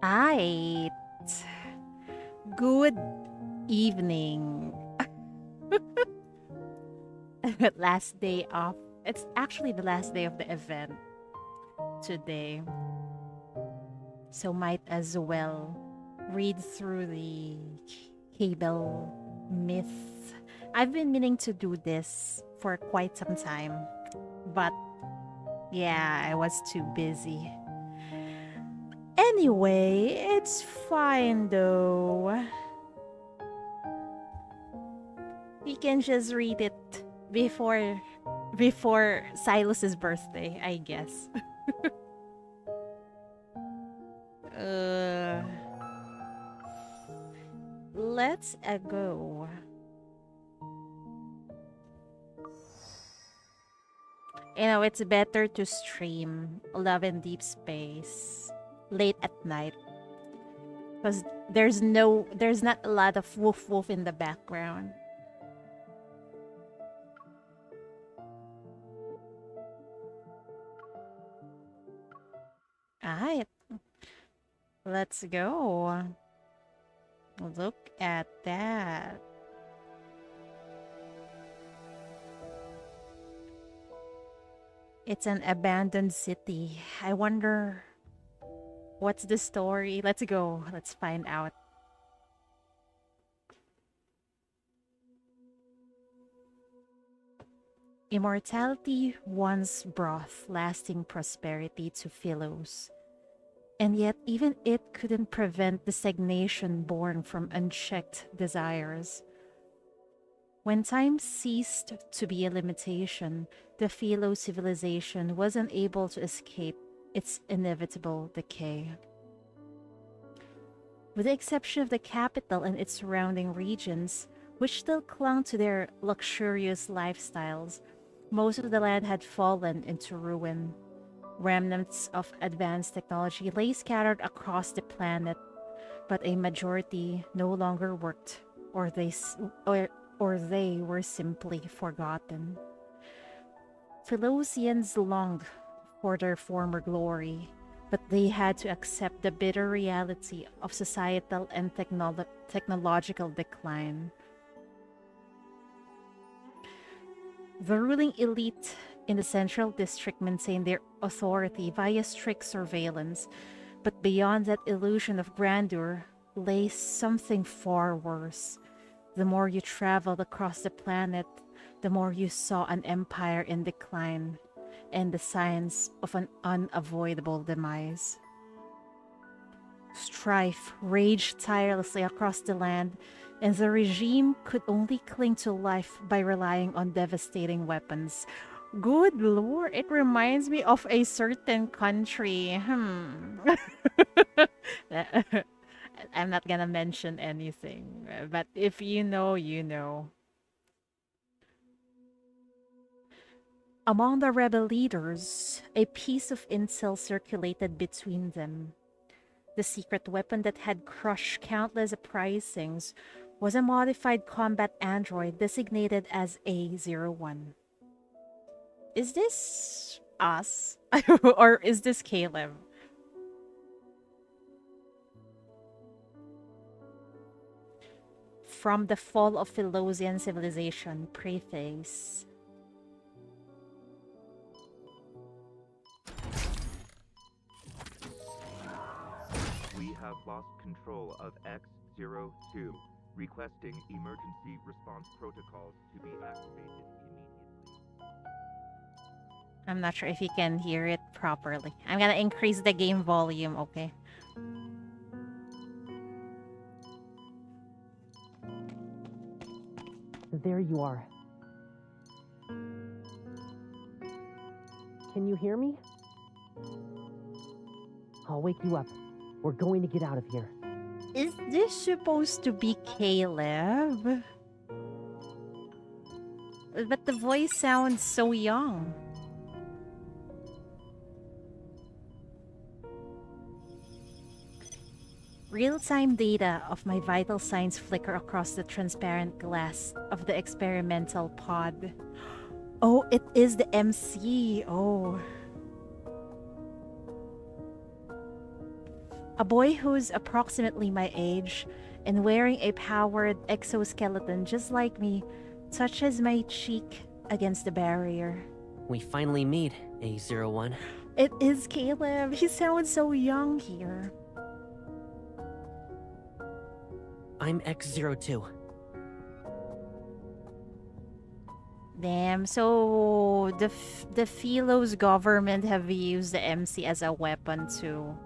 Right. Good evening. Last day of it's actually the last day of the event today. So might as well read through the cable myth. I've been meaning to do this for quite some time, but yeah, I was too busy. Anyway, it's fine though. We can just read it before Silas's birthday, I guess. uh, let's go. You know, it's better to stream Love and Deep Space late at night because there's not a lot of woof woof in the background. Alright, let's go. Look at that. It's an abandoned city. I wonder what's the story. Let's go. Let's find out. Immortality once brought lasting prosperity to Philos, and yet even it couldn't prevent the stagnation born from unchecked desires. When time ceased to be a limitation, the Philo civilization was unable to escape its inevitable decay. With the exception of the capital and its surrounding regions, which still clung to their luxurious lifestyles, most of the land had fallen into ruin. Remnants of advanced technology lay scattered across the planet, but a majority no longer worked, or they were simply forgotten. Philosians longed for their former glory, but they had to accept the bitter reality of societal and technological decline. The ruling elite in the Central District maintained their authority via strict surveillance, but beyond that illusion of grandeur lay something far worse. The more you traveled across the planet, the more you saw an empire in decline and the signs of an unavoidable demise. Strife raged tirelessly across the land, and the regime could only cling to life by relying on devastating weapons. Good lord, it reminds me of a certain country. I'm not gonna mention anything, but if you know, you know. Among the rebel leaders, a piece of intel circulated between them. The secret weapon that had crushed countless uprisings was a modified combat android designated as A01. Is this us? Or is this Caleb? From the Fall of Philosian Civilization, Preface. We have lost control of X-02, requesting emergency response protocols to be activated immediately. I'm not sure if you can hear it properly. I'm gonna increase the game volume, okay? There you are. Can you hear me? I'll wake you up. We're going to get out of here. Is this supposed to be Caleb? But the voice sounds so young. Real-time data of my vital signs flicker across the transparent glass of the experimental pod. Oh, it is the MC. Oh. A boy who's approximately my age and wearing a powered exoskeleton just like me touches my cheek against the barrier. We finally meet, A01. It is Caleb. He sounds so young here. I'm X02. Damn, so the Philo's government have used the MC as a weapon to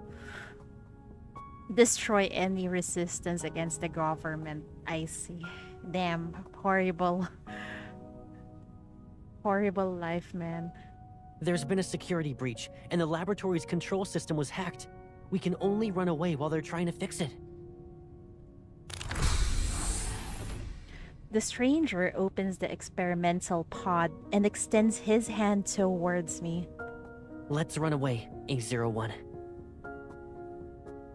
destroy any resistance against the government. I see. Damn, horrible. Horrible life, man. There's been a security breach, and the laboratory's control system was hacked. We can only run away while they're trying to fix it. The stranger opens the experimental pod and extends his hand towards me. Let's run away, A01.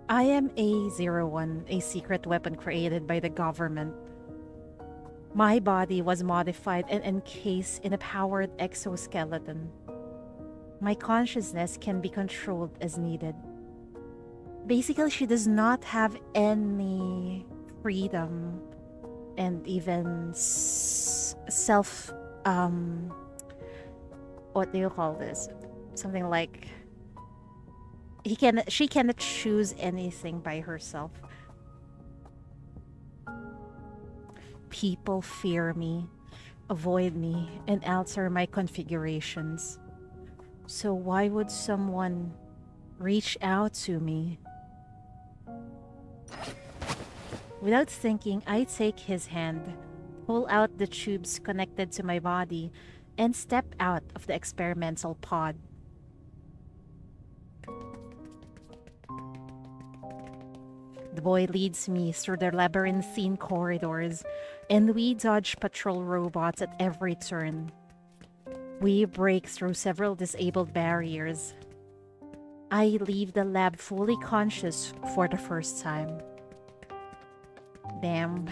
I am A01, a secret weapon created by the government. My body was modified and encased in a powered exoskeleton. My consciousness can be controlled as needed. Basically, she does not have any freedom and even self, what do you call this? Something like she cannot choose anything by herself. People fear me, avoid me, and alter my configurations. So why would someone reach out to me? Without thinking, I take his hand, pull out the tubes connected to my body, and step out of the experimental pod. The boy leads me through the labyrinthine corridors, and we dodge patrol robots at every turn. We break through several disabled barriers. I leave the lab fully conscious for the first time. Damn.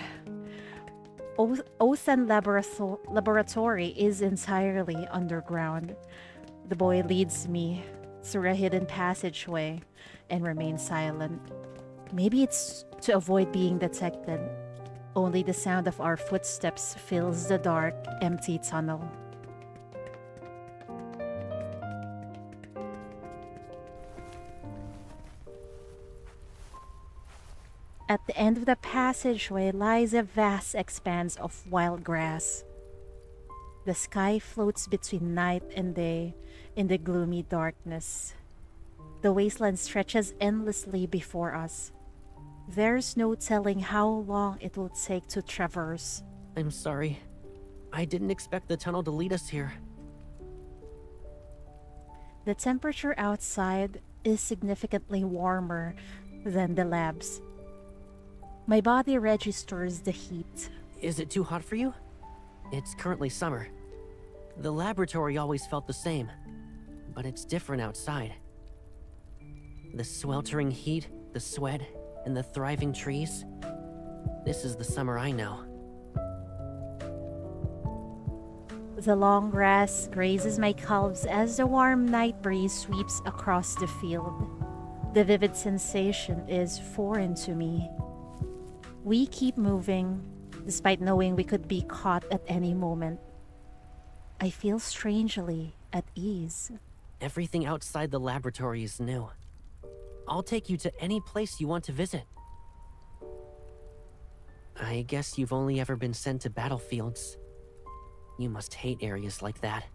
Othan Laboratory is entirely underground. The boy leads me through a hidden passageway and remains silent. Maybe it's to avoid being detected. Only the sound of our footsteps fills the dark, empty tunnel. At the end of the passageway lies a vast expanse of wild grass. The sky floats between night and day in the gloomy darkness. The wasteland stretches endlessly before us. There's no telling how long it will take to traverse. I'm sorry. I didn't expect the tunnel to lead us here. The temperature outside is significantly warmer than the lab's. My body registers the heat. Is it too hot for you? It's currently summer. The laboratory always felt the same, but it's different outside. The sweltering heat, the sweat, and the thriving trees. This is the summer I know. The long grass grazes my calves as the warm night breeze sweeps across the field. The vivid sensation is foreign to me. We keep moving, despite knowing we could be caught at any moment. I feel strangely at ease. Everything outside the laboratory is new. I'll take you to any place you want to visit. I guess you've only ever been sent to battlefields. You must hate areas like that.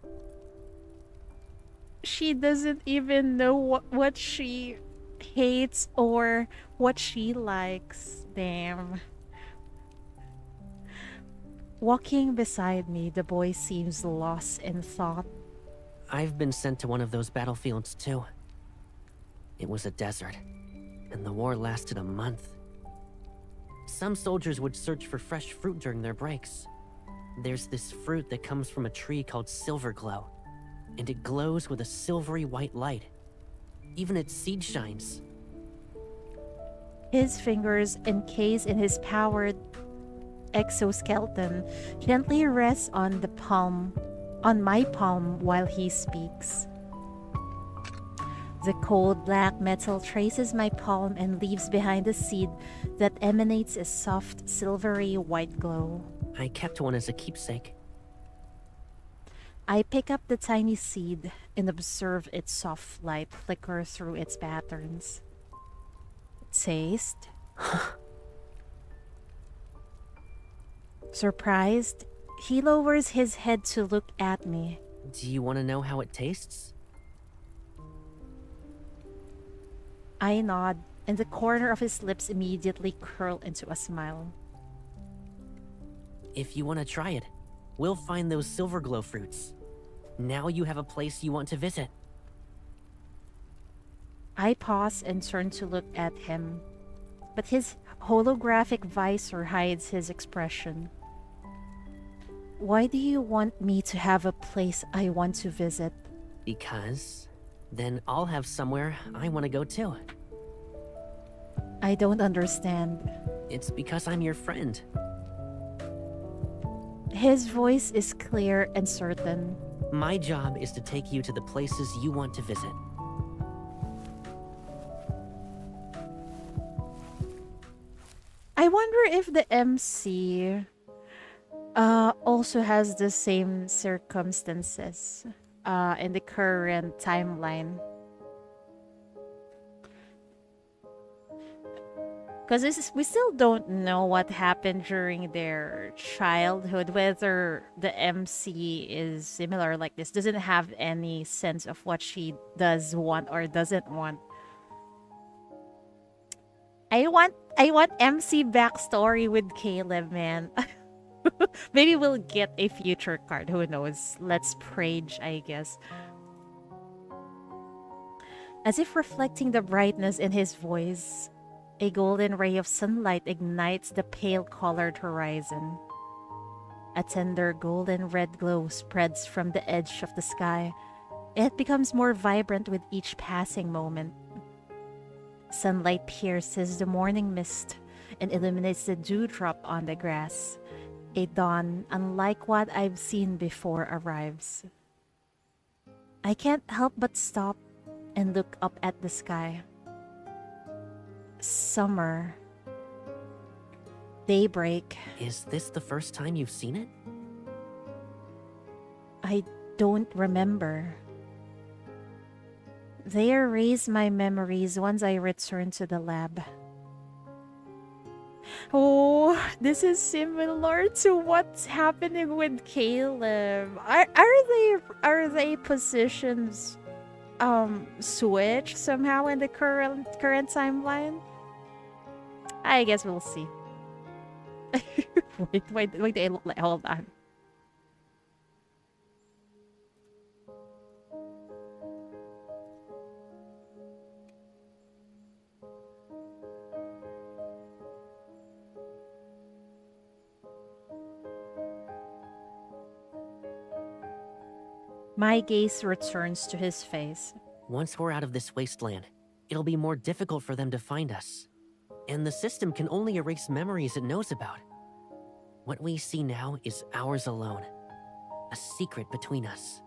She doesn't even know what she hates or what she likes. Damn. Walking beside me, the boy seems lost in thought. I've been sent to one of those battlefields too. It was a desert, and the war lasted a month. Some soldiers would search for fresh fruit during their breaks. There's this fruit that comes from a tree called Silver Glow, and it glows with a silvery white light. Even its seed shines. His fingers, encased in his powered exoskeleton, gently rest on my palm while he speaks. The cold black metal traces my palm and leaves behind a seed that emanates a soft, silvery white glow. I kept one as a keepsake. I pick up the tiny seed and observe its soft light flicker through its patterns. Taste. Surprised, he lowers his head to look at me. Do you want to know how it tastes? I nod, and the corner of his lips immediately curl into a smile. If you want to try it, we'll find those silver glow fruits. Now you have a place you want to visit. I pause and turn to look at him, but his holographic visor hides his expression. Why do you want me to have a place I want to visit? Because then I'll have somewhere I want to go too. I don't understand. It's because I'm your friend. His voice is clear and certain. My job is to take you to the places you want to visit. I wonder if the MC also has the same circumstances in the current timeline. Because we still don't know what happened during their childhood, whether the MC is similar like this, doesn't have any sense of what she does want or doesn't want. I want MC backstory with Caleb, man. Maybe we'll get a future card. Who knows? Let's prage, I guess. As if reflecting the brightness in his voice, a golden ray of sunlight ignites the pale-colored horizon. A tender golden red glow spreads from the edge of the sky. It becomes more vibrant with each passing moment. Sunlight pierces the morning mist and illuminates the dewdrop on the grass. A dawn unlike what I've seen before arrives. I can't help but stop and look up at the sky. Summer. Daybreak. Is this the first time you've seen it? I don't remember. They erase my memories once I return to the lab. Oh, this is similar to what's happening with Caleb. Are they positions switch somehow in the current timeline? I guess we'll see. wait, they look like, hold on. My gaze returns to his face. Once we're out of this wasteland, it'll be more difficult for them to find us. And the system can only erase memories it knows about. What we see now is ours alone. A secret between us.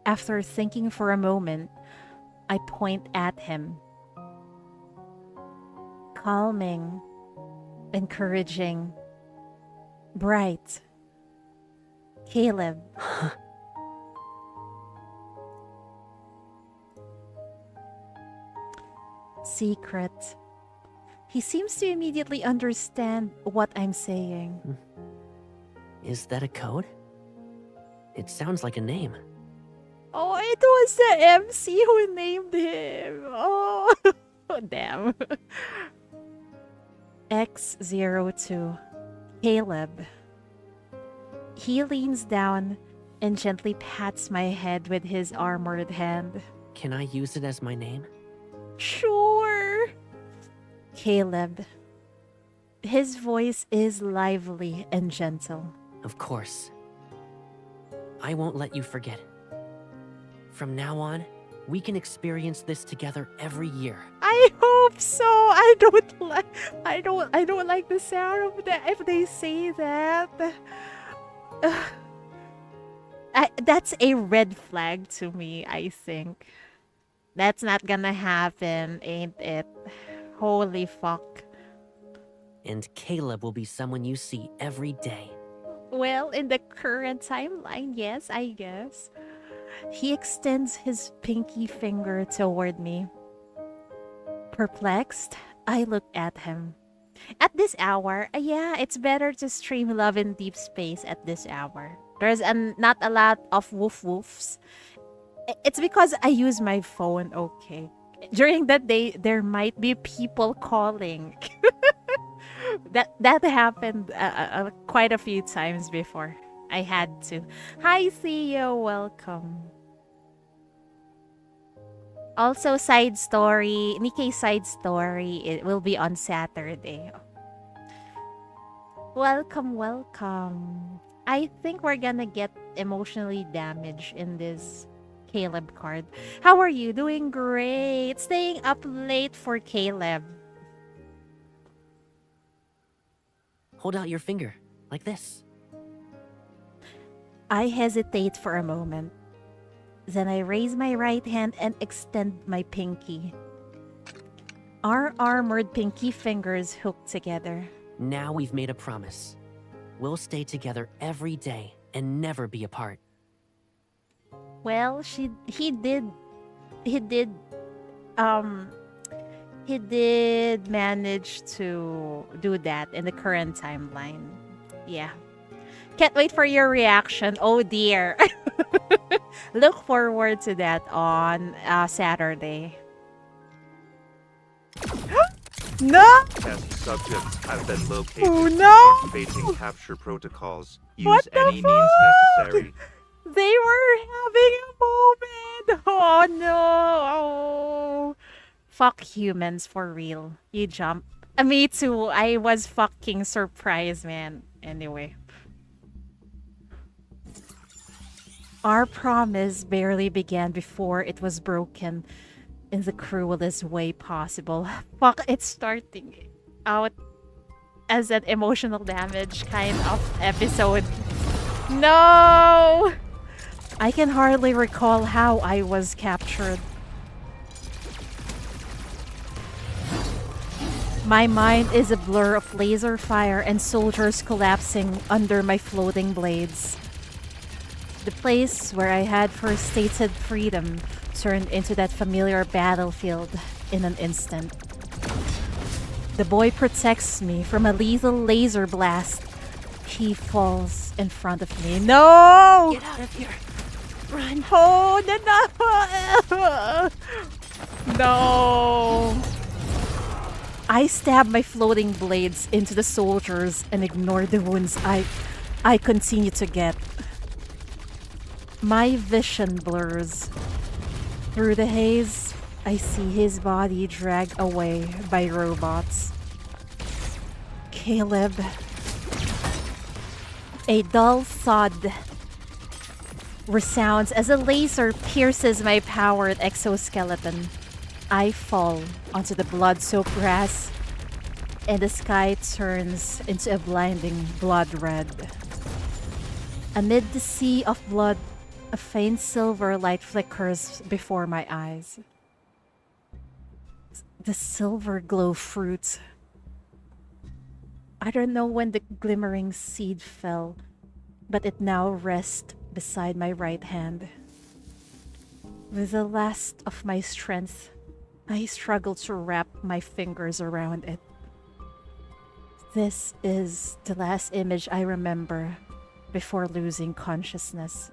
After thinking for a moment, I point at him. Calming, encouraging, bright. Caleb. Secret. He seems to immediately understand what I'm saying. Is that a code? It sounds like a name. Oh, it was the MC who named him. Oh, damn. X02. Caleb. He leans down and gently pats my head with his armored hand. Can I use it as my name? Sure. Caleb. His voice is lively and gentle. Of course. I won't let you forget. From now on, we can experience this together every year. I hope so. I don't like the sound of that if they say that. That's a red flag to me, I think. That's not gonna happen, ain't it? Holy fuck. And Caleb will be someone you see every day. Well, in the current timeline, yes, I guess. He extends his pinky finger toward me. Perplexed, I look at him. At this hour, yeah, it's better to stream Love in Deep Space at this hour. There's not a lot of woof woofs. It's because I use my phone, okay. During that day, there might be people calling. That happened quite a few times before. I had to. Hi, Theo, welcome. Also, side story, Nikkei side story, it will be on Saturday. Welcome, welcome. I think we're gonna get emotionally damaged in this Caleb card. How are you? Doing great. Staying up late for Caleb. Hold out your finger, like this. I hesitate for a moment. Then I raise my right hand and extend my pinky. Our armored pinky fingers hook together. Now we've made a promise. We'll stay together every day and never be apart. Well, he did manage to do that in the current timeline. Yeah. Can't wait for your reaction. Oh dear. Look forward to that on Saturday. No! Test subjects have been located. Oh no! Activating capture protocols. Use What the any means fuck? necessary. They were having a moment. Oh no. Oh. Fuck humans for real. You jump. Me too. I was fucking surprised, man. Anyway. Our promise barely began before it was broken in the cruelest way possible. Fuck, it's starting out as an emotional damage kind of episode. No! I can hardly recall how I was captured. My mind is a blur of laser fire and soldiers collapsing under my floating blades. The place where I had first tasted freedom turned into that familiar battlefield in an instant. The boy protects me from a lethal laser blast. He falls in front of me. No! Get out of here! Run! Oh, no! No! I stab my floating blades into the soldiers and ignore the wounds I continue to get. My vision blurs. Through the haze, I see his body dragged away by robots. Caleb. A dull thud resounds as a laser pierces my powered exoskeleton. I fall onto the blood-soaked grass, and the sky turns into a blinding blood red. Amid the sea of blood, a faint silver light flickers before my eyes. The silver glow fruit. I don't know when the glimmering seed fell, but it now rests beside my right hand. With the last of my strength, I struggle to wrap my fingers around it. This is the last image I remember before losing consciousness.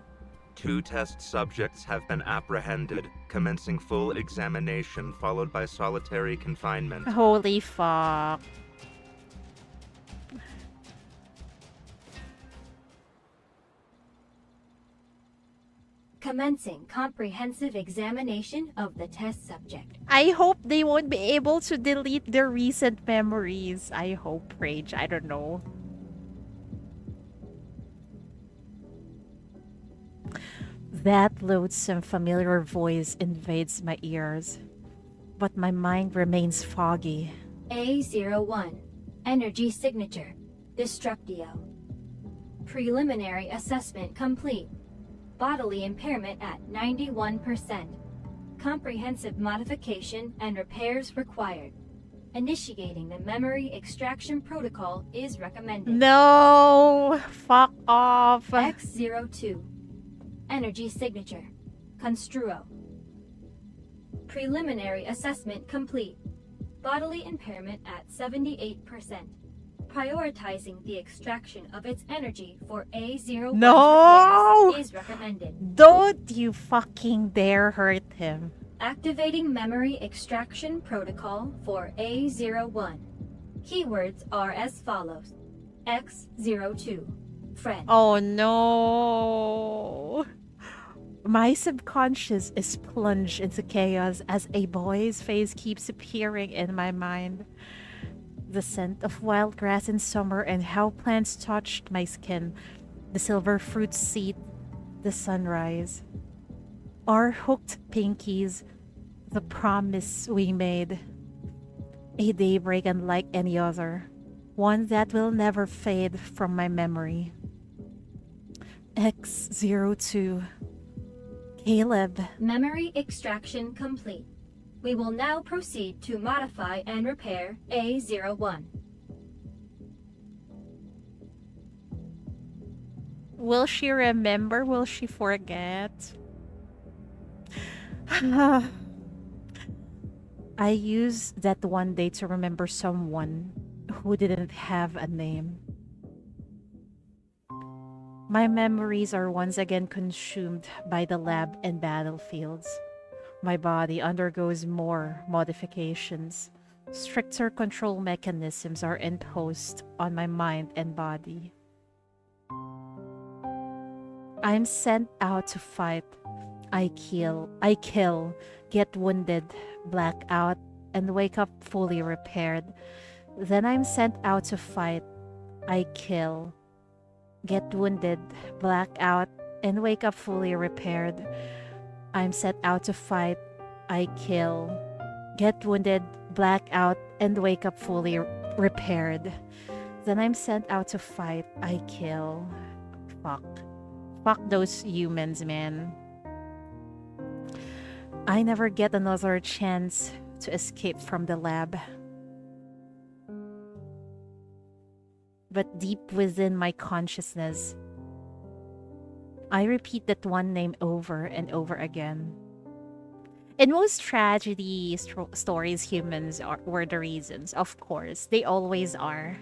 2 test subjects have been apprehended, commencing full examination followed by solitary confinement. Holy fuck. Commencing comprehensive examination of the test subject. I hope they won't be able to delete their recent memories. I hope, Rage. I don't know. That loathsome familiar voice invades my ears, but my mind remains foggy. A01. Energy signature. Destructio. Preliminary assessment complete. Bodily impairment at 91%. comprehensive modification and repairs required. Initiating the memory extraction protocol is recommended. No! Fuck off! X02. Energy signature. Construo. Preliminary assessment complete. Bodily impairment at 78%. Prioritizing the extraction of its energy for A01 No! repairs is recommended. Don't you fucking dare hurt him. Activating memory extraction protocol for A01. Keywords are as follows. X02. Friend. Oh no. My subconscious is plunged into chaos as a boy's face keeps appearing in my mind. The scent of wild grass in summer and how plants touched my skin. The silver fruit seed. The sunrise. Our hooked pinkies. The promise we made. A daybreak unlike any other. One that will never fade from my memory. X02. Caleb. Memory extraction complete. We will now proceed to modify and repair A01. Will she remember? Will she forget? I used that one day to remember someone who didn't have a name. My memories are once again consumed by the lab and battlefields. My body undergoes more modifications. Stricter control mechanisms are imposed on my mind and body. I'm sent out to fight. I kill, get wounded, black out, and wake up fully repaired. Then I'm sent out to fight. I kill, get wounded, black out, and wake up fully repaired. I'm sent out to fight. I kill, get wounded, black out, and wake up fully repaired. Then I'm sent out to fight. I kill. Fuck those humans, man. I never get another chance to escape from the lab. But deep within my consciousness, I repeat that one name over and over again. In most tragedy stories, humans were the reasons. Of course, they always are.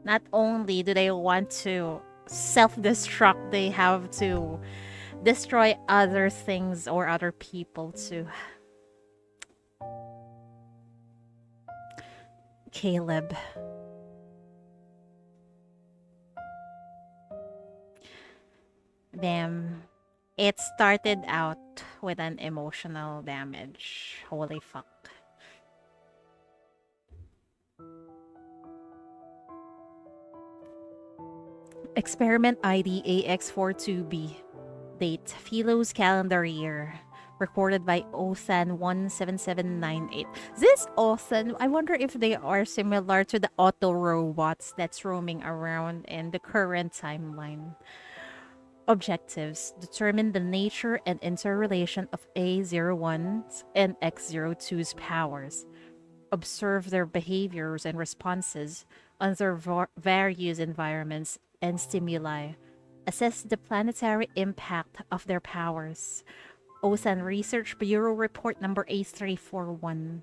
Not only do they want to self-destruct, they have to destroy other things or other people too. Caleb. Damn. It started out with an emotional damage. Holy fuck. Experiment ID AX42B. Date, Philo's calendar year. Recorded by Othan 17798. This Othan, I wonder if they are similar to the auto robots that's roaming around in the current timeline. Objectives, determine the nature and interrelation of A01's and X02's powers. Observe their behaviors and responses under various environments and stimuli. Assess the planetary impact of their powers. Ocean Research Bureau Report number A341.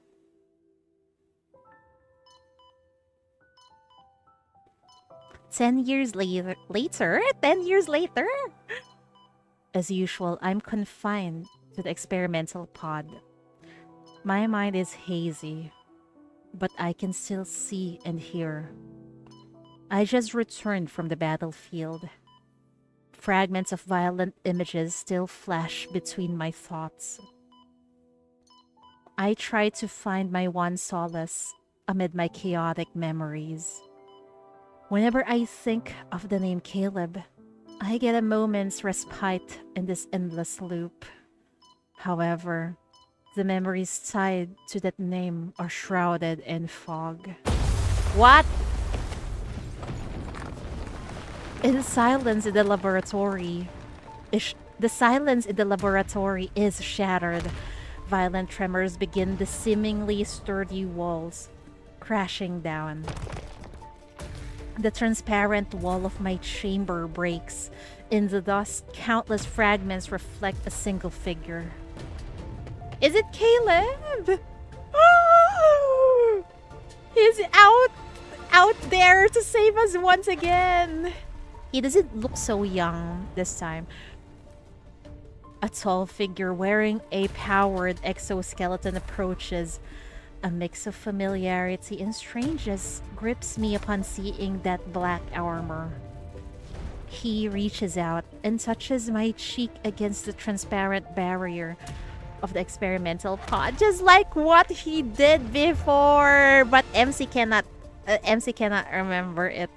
Ten years later, 10 years later. As usual, I'm confined to the experimental pod. My mind is hazy, but I can still see and hear. I just returned from the battlefield. Fragments of violent images still flash between my thoughts. I try to find my one solace amid my chaotic memories. Whenever I think of the name Caleb, I get a moment's respite in this endless loop. However, the memories tied to that name are shrouded in fog. What? The silence in the laboratory is shattered. Violent tremors begin the seemingly sturdy walls crashing down. The transparent wall of my chamber breaks. In the dust, countless fragments reflect a single figure. Is it Caleb? He's out there to save us once again. He doesn't look so young this time. A tall figure wearing a powered exoskeleton approaches. A mix of familiarity and strangeness grips me upon seeing that black armor. He reaches out and touches my cheek against the transparent barrier of the experimental pod, just like what he did before. But MC cannot remember it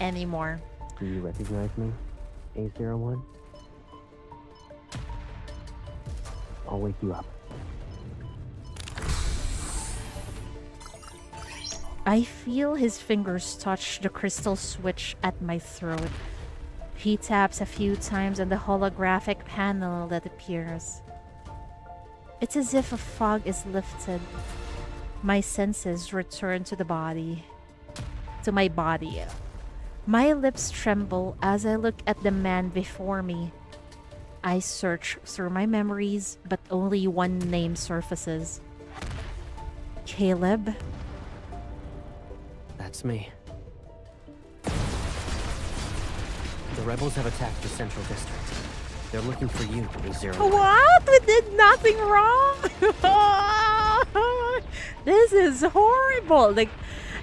anymore. Do you recognize me, A01? I'll wake you up. I feel his fingers touch the crystal switch at my throat. He taps a few times on the holographic panel that appears. It's as if a fog is lifted. My senses return to my body. My lips tremble as I look at the man before me. I search through my memories, but only one name surfaces. Caleb? That's me. The rebels have attacked the Central District. They're looking for you, A01. What? We did nothing wrong? This is horrible.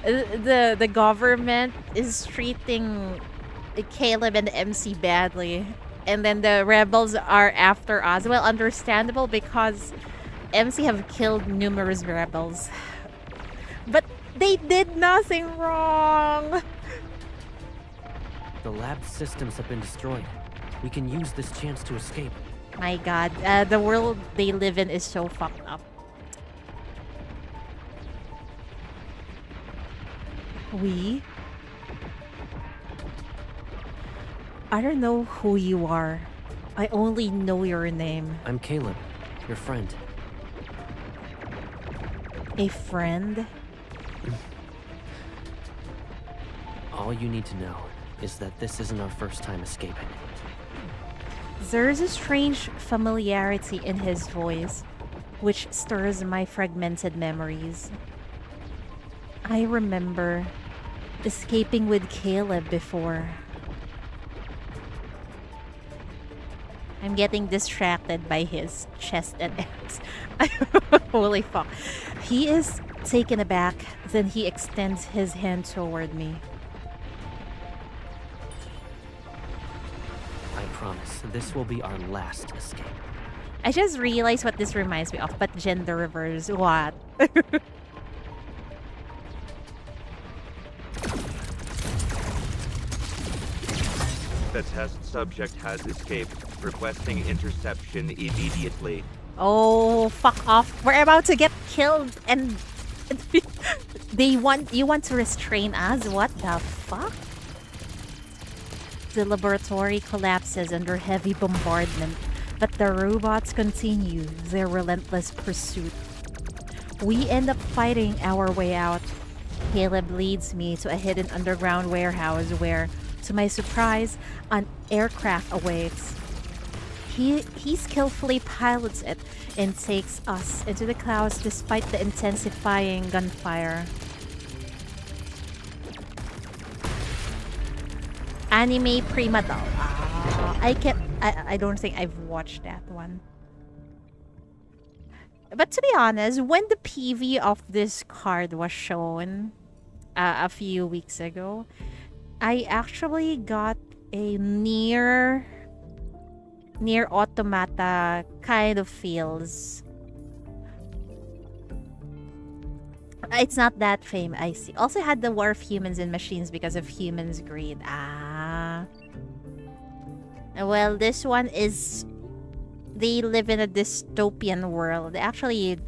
The government is treating Caleb and the MC badly. And then the rebels are after us. Well, understandable because MC have killed numerous rebels. But they did nothing wrong. The lab systems have been destroyed. We can use this chance to escape. My god, the world they live in is so fucked up. I don't know who you are. I only know your name. I'm Caleb, your friend. A friend? All you need to know is that this isn't our first time escaping. There's a strange familiarity in his voice, which stirs my fragmented memories. I remember escaping with Caleb before. I'm getting distracted by his chest and abs. Holy fuck. He is taken aback, then he extends his hand toward me. I promise, this will be our last escape. I just realized what this reminds me of, but gender reverse. What? The test subject has escaped, requesting interception immediately. Oh, fuck off. We're about to get killed and you want to restrain us? What the fuck? The laboratory collapses under heavy bombardment, but the robots continue their relentless pursuit. We end up fighting our way out. Caleb leads me to a hidden underground warehouse where, to my surprise, an aircraft awaits. He skillfully pilots it and takes us into the clouds despite the intensifying gunfire. Anime Prima Doll. I don't think I've watched that one. But to be honest, when the PV of this card was shown a few weeks ago, I actually got a near automata kind of feels. It's not that famous, I see. Also had the War of Humans and Machines because of humans' greed. Well, this one is... They live in a dystopian world. Actually,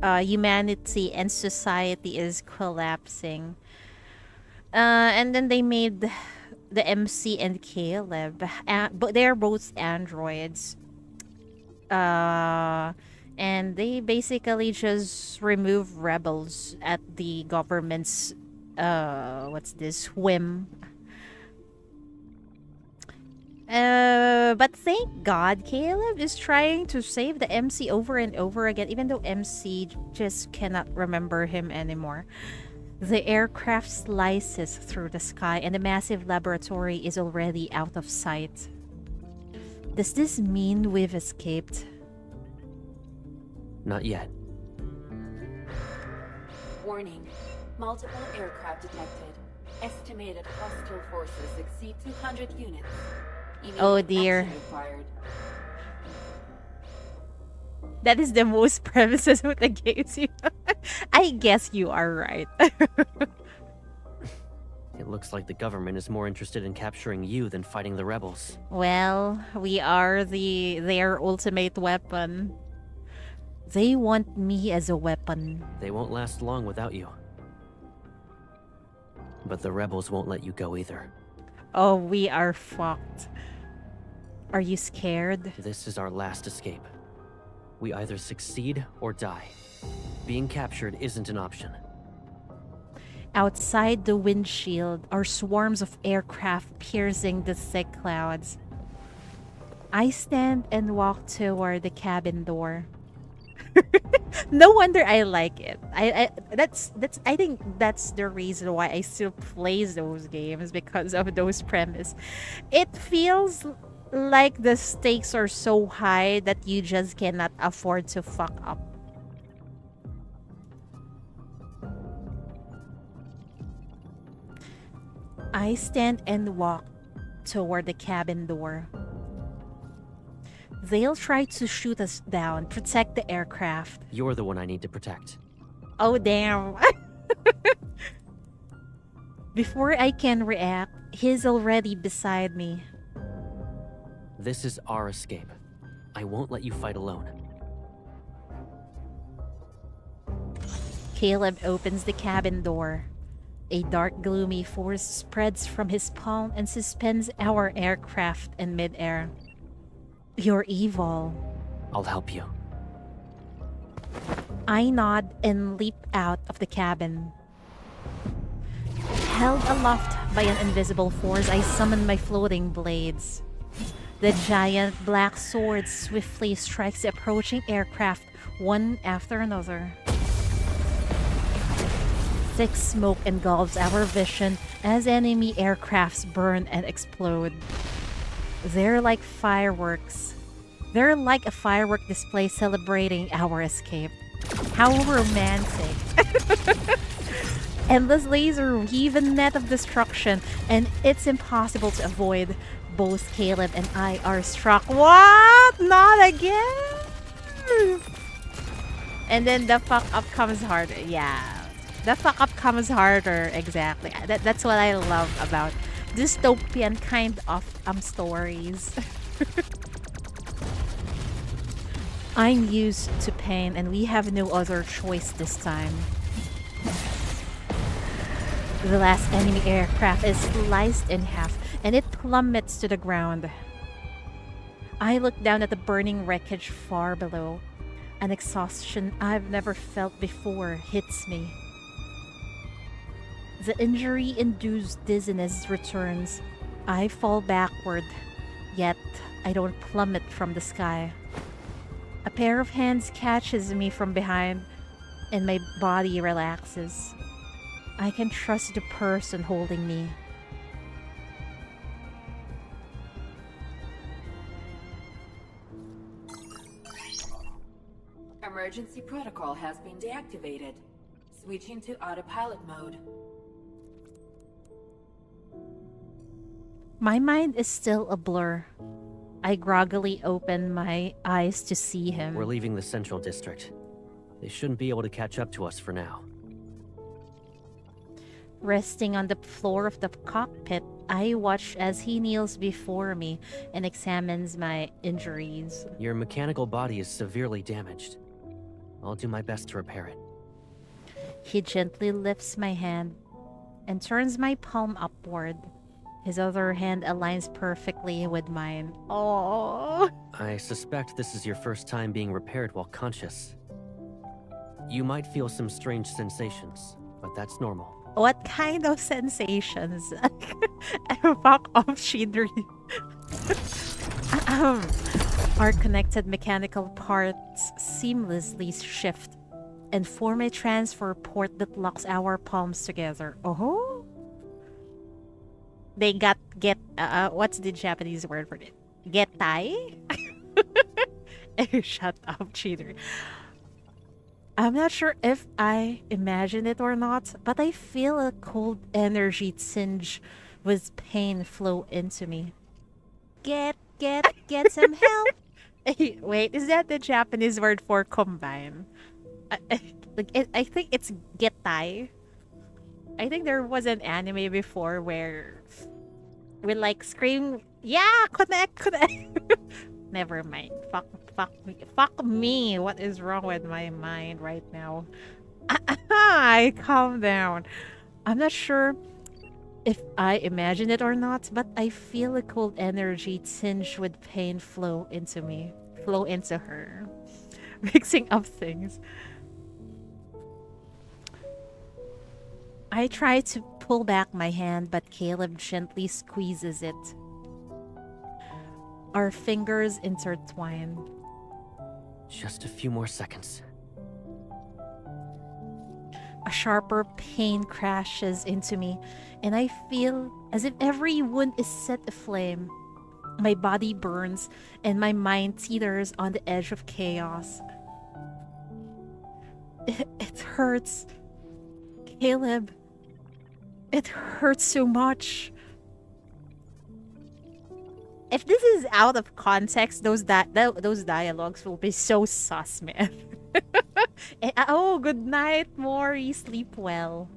humanity and society is collapsing. And then they made the MC and Caleb. But they're both androids. And they basically just remove rebels at the government's what's this, whim. But thank God Caleb is trying to save the MC over and over again, even though MC just cannot remember him anymore. The aircraft slices through the sky and the massive laboratory is already out of sight. Does this mean we've escaped? Not yet. Warning. Multiple aircraft detected. Estimated hostile forces exceed 200 units. Oh Immediate dear. action required. That is the most premises of the games you I guess you are right. It looks like the government is more interested in capturing you than fighting the rebels. Well, we are their ultimate weapon. They want me as a weapon. They won't last long without you. But the rebels won't let you go either. Oh, we are fucked. Are you scared? This is our last escape. We either succeed or die. Being captured isn't an option. Outside the windshield are swarms of aircraft piercing the thick clouds. I stand and walk toward the cabin door. No wonder I like it. I think that's the reason why I still play those games, because of those premise. It feels like the stakes are so high that you just cannot afford to fuck up. I stand and walk toward the cabin door. They'll try to shoot us down, protect the aircraft. You're the one I need to protect. Oh, damn. Before I can react, he's already beside me. This is our escape. I won't let you fight alone. Caleb opens the cabin door. A dark, gloomy force spreads from his palm and suspends our aircraft in midair. You're evil. I'll help you. I nod and leap out of the cabin. Held aloft by an invisible force, I summon my floating blades. The giant black sword swiftly strikes the approaching aircraft, one after another. Thick smoke engulfs our vision as enemy aircrafts burn and explode. They're like fireworks. They're like a firework display celebrating our escape. How romantic. Endless laser weave a net of destruction, and it's impossible to avoid. Both Caleb and I are struck. What? Not again! And then the fuck up comes harder. Yeah. The fuck up comes harder. Exactly. That's what I love about dystopian kind of stories. I'm used to pain, and we have no other choice this time. The last enemy aircraft is sliced in half, and it plummets to the ground. I look down at the burning wreckage far below. An exhaustion I've never felt before hits me. The injury-induced dizziness returns. I fall backward, yet I don't plummet from the sky. A pair of hands catches me from behind, and my body relaxes. I can trust the person holding me. Emergency protocol has been deactivated. Switching to autopilot mode. My mind is still a blur. I groggily open my eyes to see him. We're leaving the Central District. They shouldn't be able to catch up to us for now. Resting on the floor of the cockpit, I watch as he kneels before me and examines my injuries. Your mechanical body is severely damaged. I'll do my best to repair it. He gently lifts my hand and turns my palm upward. His other hand aligns perfectly with mine. Oh. I suspect this is your first time being repaired while conscious. You might feel some strange sensations, but that's normal. What kind of sensations? Fuck off, Shidri. Our connected mechanical parts seamlessly shift and form a transfer port that locks our palms together. Oh? They get what's the Japanese word for it? Getai? Shut up, cheater. I'm not sure if I imagine it or not, but I feel a cold energy tinge with pain flow into me. Get some help. Wait, is that the Japanese word for combine? I think it's getai. I think there was an anime before where we like scream, yeah, connect. Never mind. Fuck me. What is wrong with my mind right now? I calm down. I'm not sure if I imagine it or not, but I feel a cold energy tinged with pain flow into me, flow into her, mixing up things. I try to pull back my hand, but Caleb gently squeezes it. Our fingers intertwine. Just a few more seconds. A sharper pain crashes into me, and I feel as if every wound is set aflame. My body burns, and my mind teeters on the edge of chaos. It hurts. Caleb. It hurts so much. If this is out of context, those dialogues will be so sus, man. Oh, good night, Maury. Sleep well.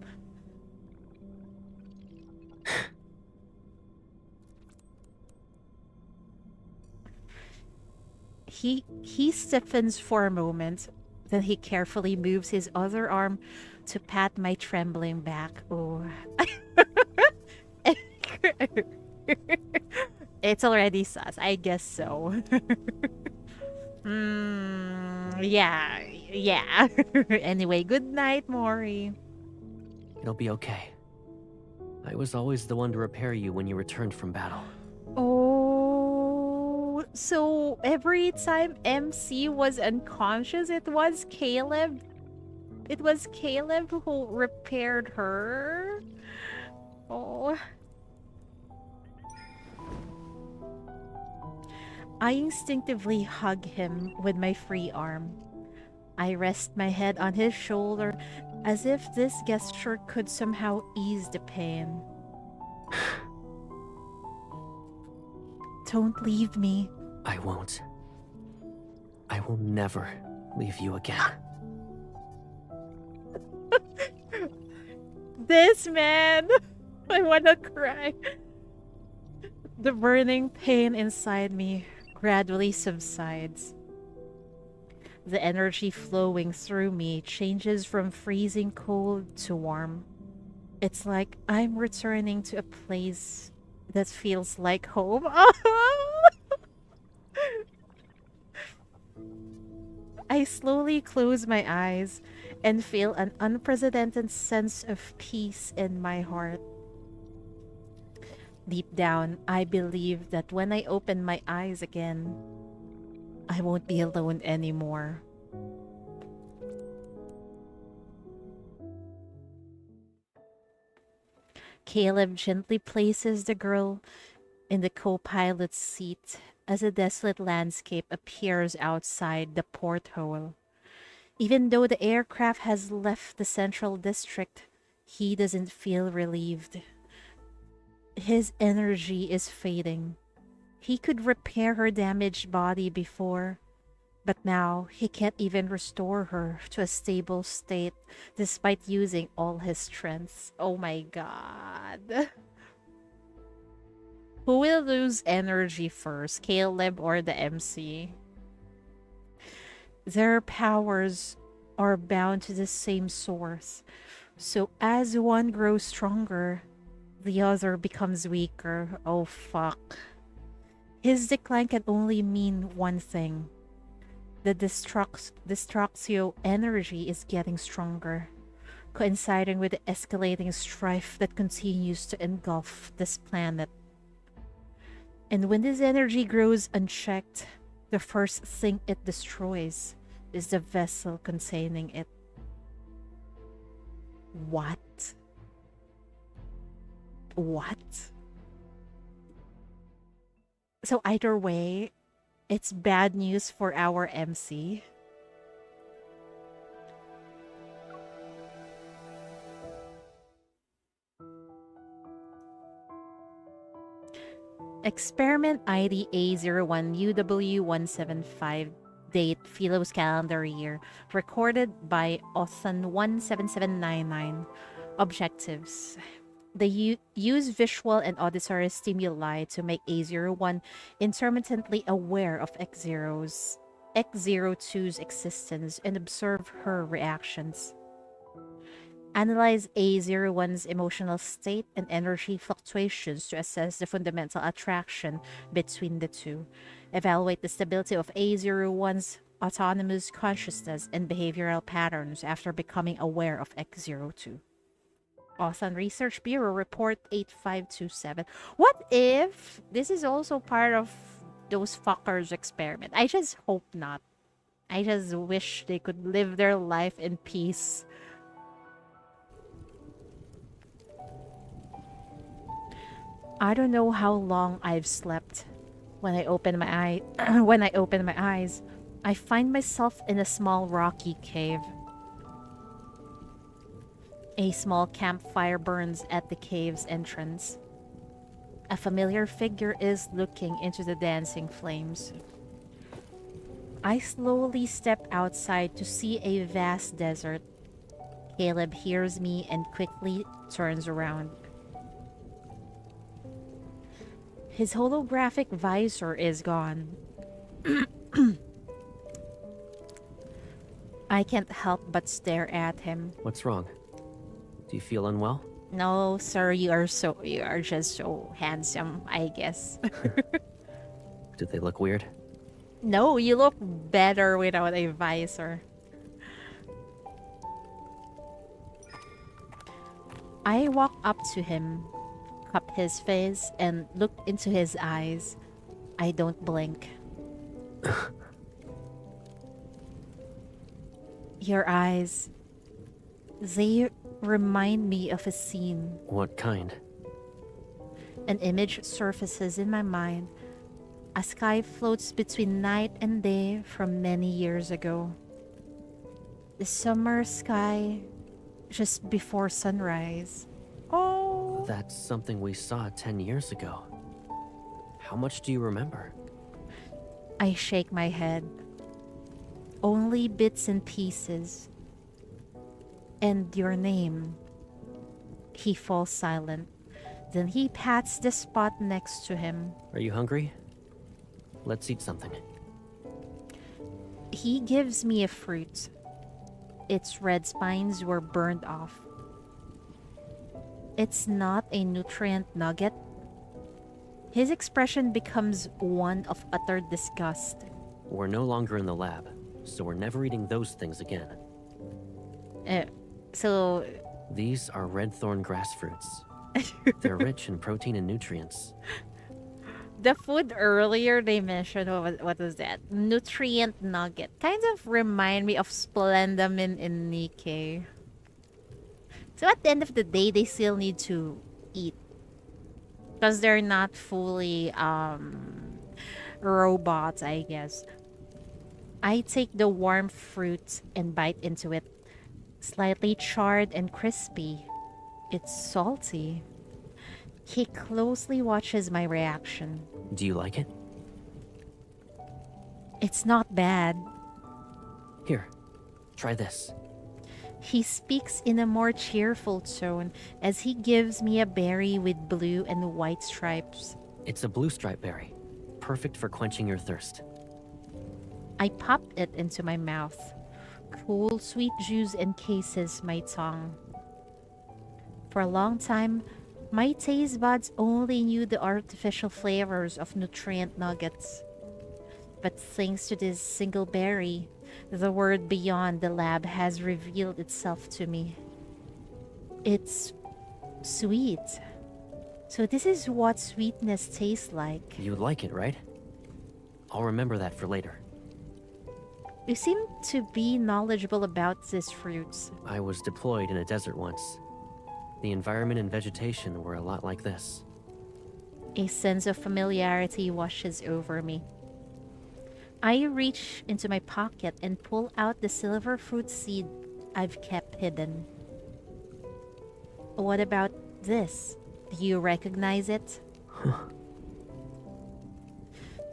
He stiffens for a moment, then he carefully moves his other arm to pat my trembling back. Oh. It's already sus. I guess so. Yeah. Anyway, good night, Maury. It'll be okay. I was always the one to repair you when you returned from battle. Oh, so every time MC was unconscious, it was Caleb. It was Caleb who repaired her. Oh. I instinctively hug him with my free arm. I rest my head on his shoulder as if this gesture could somehow ease the pain. Don't leave me. I won't. I will never leave you again. This man! I wanna cry. The burning pain inside me gradually subsides. The energy flowing through me changes from freezing cold to warm. It's like I'm returning to a place that feels like home. I slowly close my eyes and feel an unprecedented sense of peace in my heart. Deep down, I believe that when I open my eyes again, I won't be alone anymore. Caleb gently places the girl in the co-pilot's seat as a desolate landscape appears outside the porthole. Even though the aircraft has left the central district, he doesn't feel relieved. His energy is fading. He could repair her damaged body before, but now he can't even restore her to a stable state despite using all his strengths. Oh my god. Who will lose energy first, Caleb or the MC? Their powers are bound to the same source. So as one grows stronger, The other becomes weaker. Oh fuck. His decline can only mean one thing. The Destructio energy is getting stronger, coinciding with the escalating strife that continues to engulf this planet. And when this energy grows unchecked, the first thing it destroys is the vessel containing it. What? What? So either way, it's bad news for our MC. Experiment ID A01UW175, date Philo's calendar year, recorded by Othan 17799. Objectives. They use visual and auditory stimuli to make A01 intermittently aware of X02's existence and observe her reactions. Analyze A01's emotional state and energy fluctuations to assess the fundamental attraction between the two. Evaluate the stability of A01's autonomous consciousness and behavioral patterns after becoming aware of X02. Authon Research Bureau Report 8527. What if this is also part of those fuckers' experiment? I just hope not. I just wish they could live their life in peace. I don't know how long I've slept. When I open my eyes, I find myself in a small rocky cave. A small campfire burns at the cave's entrance. A familiar figure is looking into the dancing flames. I slowly step outside to see a vast desert. Caleb hears me and quickly turns around. His holographic visor is gone. I can't help but stare at him. What's wrong? Do you feel unwell? No, sir, you are just so handsome, I guess. Did they look weird? No, you look better without a visor. I walk up to him, cup his face, and look into his eyes. I don't blink. Your eyes, they remind me of a scene. What kind? An image surfaces in my mind. A sky floats between night and day from many years ago. The summer sky just before sunrise. Oh! That's something we saw 10 years ago. How much do you remember? I shake my head. Only bits and pieces. And your name. He falls silent. Then he pats the spot next to him. Are you hungry? Let's eat something. He gives me a fruit. Its red spines were burned off. It's not a nutrient nugget. His expression becomes one of utter disgust. We're no longer in the lab, so we're never eating those things again. So... These are red thorn grass fruits. They're rich in protein and nutrients. The food earlier they mentioned, what was that? Nutrient nugget. Kind of remind me of Splendamin in Nikkei. So at the end of the day, they still need to eat. Because they're not fully robots, I guess. I take the warm fruit and bite into it. Slightly charred and crispy. It's salty. He closely watches my reaction. Do you like it? It's not bad. Here, try this. He speaks in a more cheerful tone as he gives me a berry with blue and white stripes. It's a blue stripe berry. Perfect for quenching your thirst. I pop it into my mouth. Cool, sweet juice encases my tongue. For a long time, My taste buds only knew the artificial flavors of nutrient nuggets. But thanks to this single berry, the world beyond the lab has revealed itself to me. It's sweet. So this is what sweetness tastes like. You like it, right? I'll remember that for later. You seem to be knowledgeable about these fruits. I was deployed in a desert once. The environment and vegetation were a lot like this. A sense of familiarity washes over me. I reach into my pocket and pull out the silver fruit seed I've kept hidden. What about this? Do you recognize it?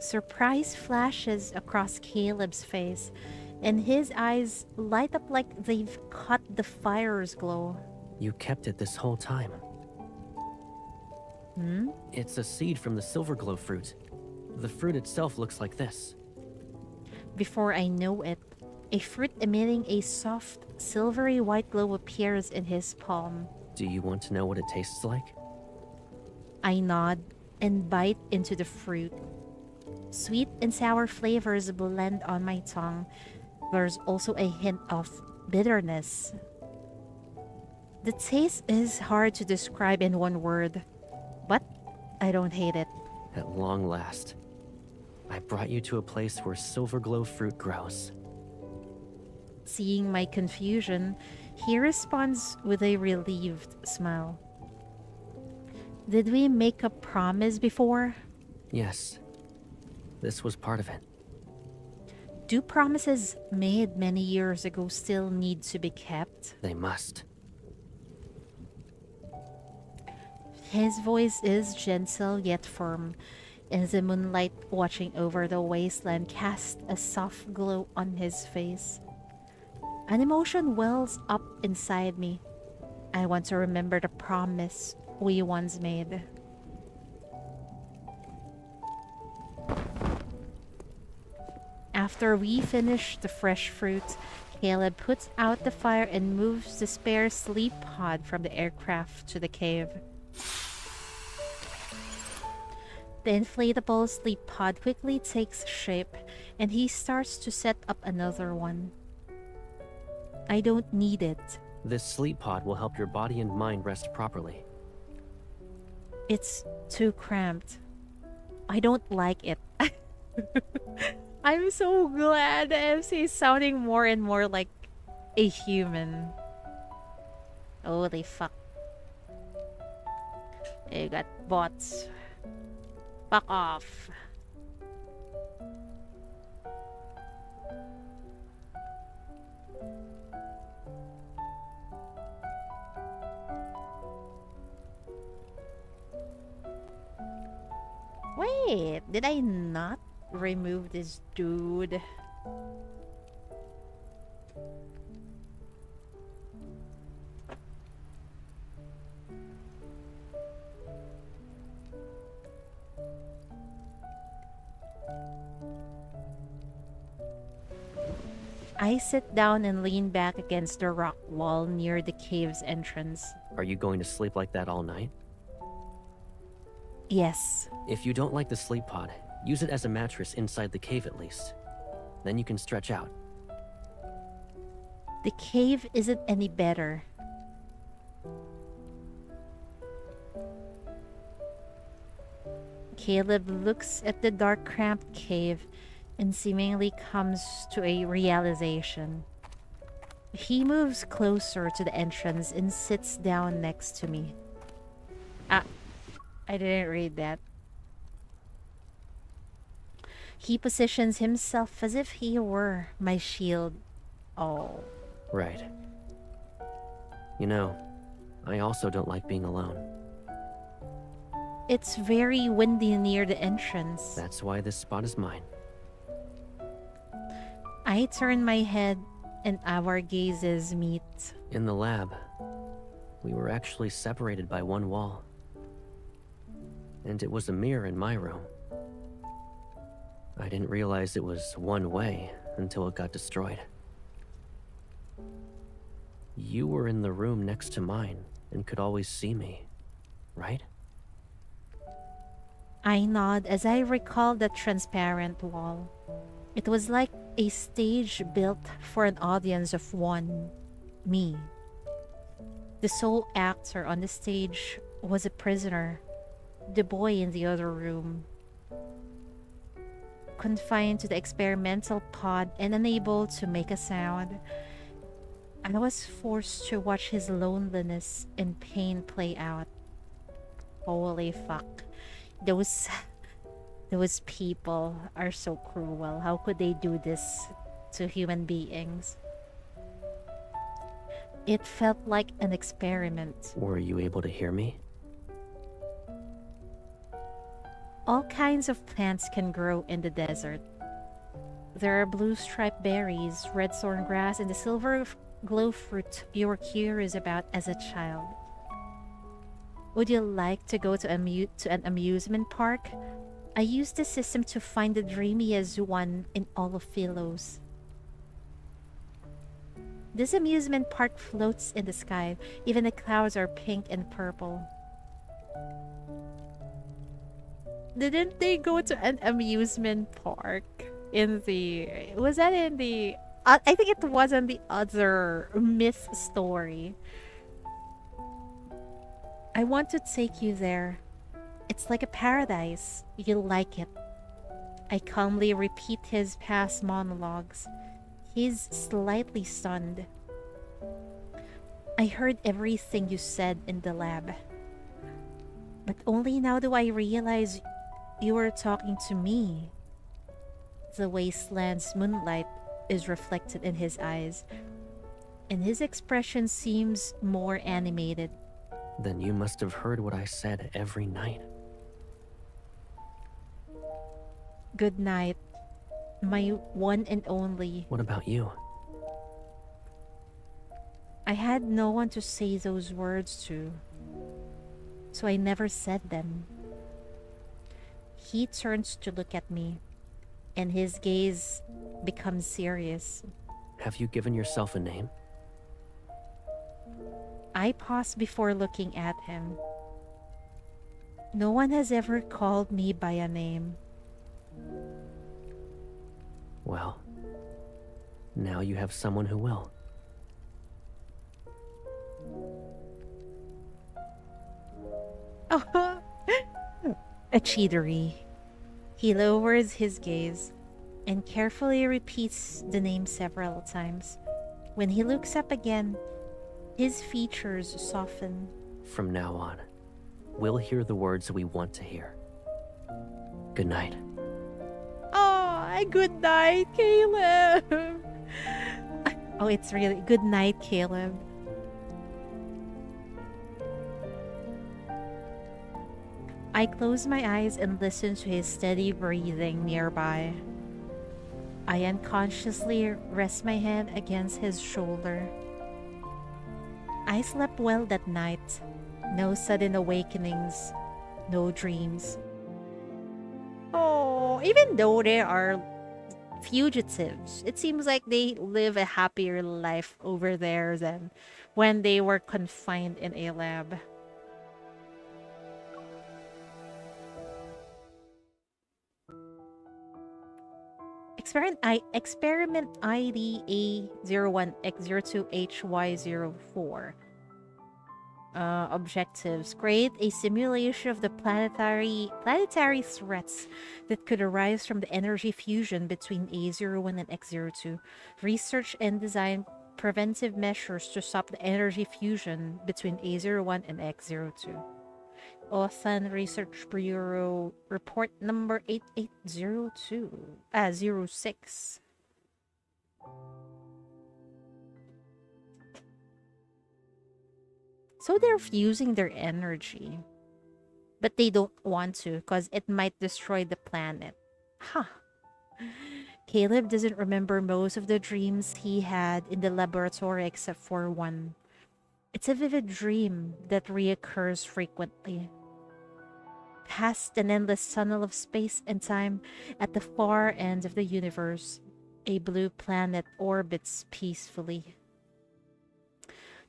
Surprise flashes across Caleb's face, and his eyes light up like they've caught the fire's glow. You kept it this whole time. It's a seed from the silver glow fruit. The fruit itself looks like this. Before I know it, a fruit emitting a soft, silvery white glow appears in his palm. Do you want to know what it tastes like? I nod and bite into the fruit. Sweet and sour flavors blend on my tongue. There's also a hint of bitterness. The taste is hard to describe in one word, but I don't hate it. At long last, I brought you to a place where silver glow fruit grows. Seeing my confusion, he responds with a relieved smile. Did we make a promise before? Yes, this was part of it. Do promises made many years ago still need to be kept? They must. His voice is gentle yet firm, and the moonlight watching over the wasteland casts a soft glow on his face. An emotion wells up inside me. I want to remember the promise we once made. After we finish the fresh fruit, Caleb puts out the fire and moves the spare sleep pod from the aircraft to the cave. The inflatable sleep pod quickly takes shape, and he starts to set up another one. I don't need it. This sleep pod will help your body and mind rest properly. It's too cramped. I don't like it. I'm so glad MC is sounding more and more like a human. Holy fuck. You got bots. Fuck off. Wait, did I not remove this dude? I sit down and lean back against the rock wall near the cave's entrance. Are you going to sleep like that all night? Yes. If you don't like the sleep pod, use it as a mattress inside the cave at least. Then you can stretch out. The cave isn't any better. Caleb looks at the dark, cramped cave and seemingly comes to a realization. He moves closer to the entrance and sits down next to me. Ah, I didn't read that. He positions himself as if he were my shield. Oh. Right. You know, I also don't like being alone. It's very windy near the entrance. That's why this spot is mine. I turn my head and our gazes meet. In the lab, we were actually separated by one wall. And it was a mirror in my room. I didn't realize it was one way until it got destroyed. You were in the room next to mine and could always see me. right? I nod as I recall the transparent wall. It was like a stage built for an audience of one, me. The sole actor on the stage was a prisoner, the boy in the other room, confined to the experimental pod and unable to make a sound. I was forced to watch his loneliness and pain play out. Holy fuck. Those those people are so cruel. How could they do this to human beings? It felt like an experiment. Were you able to hear me? All kinds of plants can grow in the desert. There are blue striped berries, red thorn grass, and the silver glow fruit you were curious about as a child. Would you like to go to an amusement park? I used the system to find the dreamiest one in all of Philos. This amusement park floats in the sky. Even the clouds are pink and purple. Didn't they go to an amusement park in the... Was that in the... I think it was in the other myth story. I want to take you there. It's like a paradise. You'll like it. I calmly repeat his past monologues. He's slightly stunned. I heard everything you said in the lab. But only now do I realize you were talking to me. The wasteland's moonlight is reflected in his eyes, and his expression seems more animated. Then you must have heard what I said every night. Good night, my one and only. What about you? I had no one to say those words to, so I never said them. He turns to look at me, and his gaze becomes serious. Have you given yourself a name? I pause before looking at him. No one has ever called me by a name. Well, now you have someone who will. Oh, a cheatery. He lowers his gaze and carefully repeats the name several times. When he looks up again, his features soften. From now on, we'll hear the words we want to hear. Good night. Oh, good night, Caleb. Oh, it's really good night, Caleb. I close my eyes and listen to his steady breathing nearby. I unconsciously rest my hand against his shoulder. I slept well that night. No sudden awakenings, no dreams. Oh, even though they are fugitives, it seems like they live a happier life over there than when they were confined in a lab. Experiment ID A01X02HY04. Objectives. Create a simulation of the planetary threats that could arise from the energy fusion between A01 and X02. Research and design preventive measures to stop the energy fusion between A01 and X02. Othan Research Bureau report number 8806. So they're fusing their energy. But they don't want to because it might destroy the planet. Huh. Caleb doesn't remember most of the dreams he had in the laboratory except for one. It's a vivid dream that reoccurs frequently. Past an endless tunnel of space and time, at the far end of the universe, a blue planet orbits peacefully.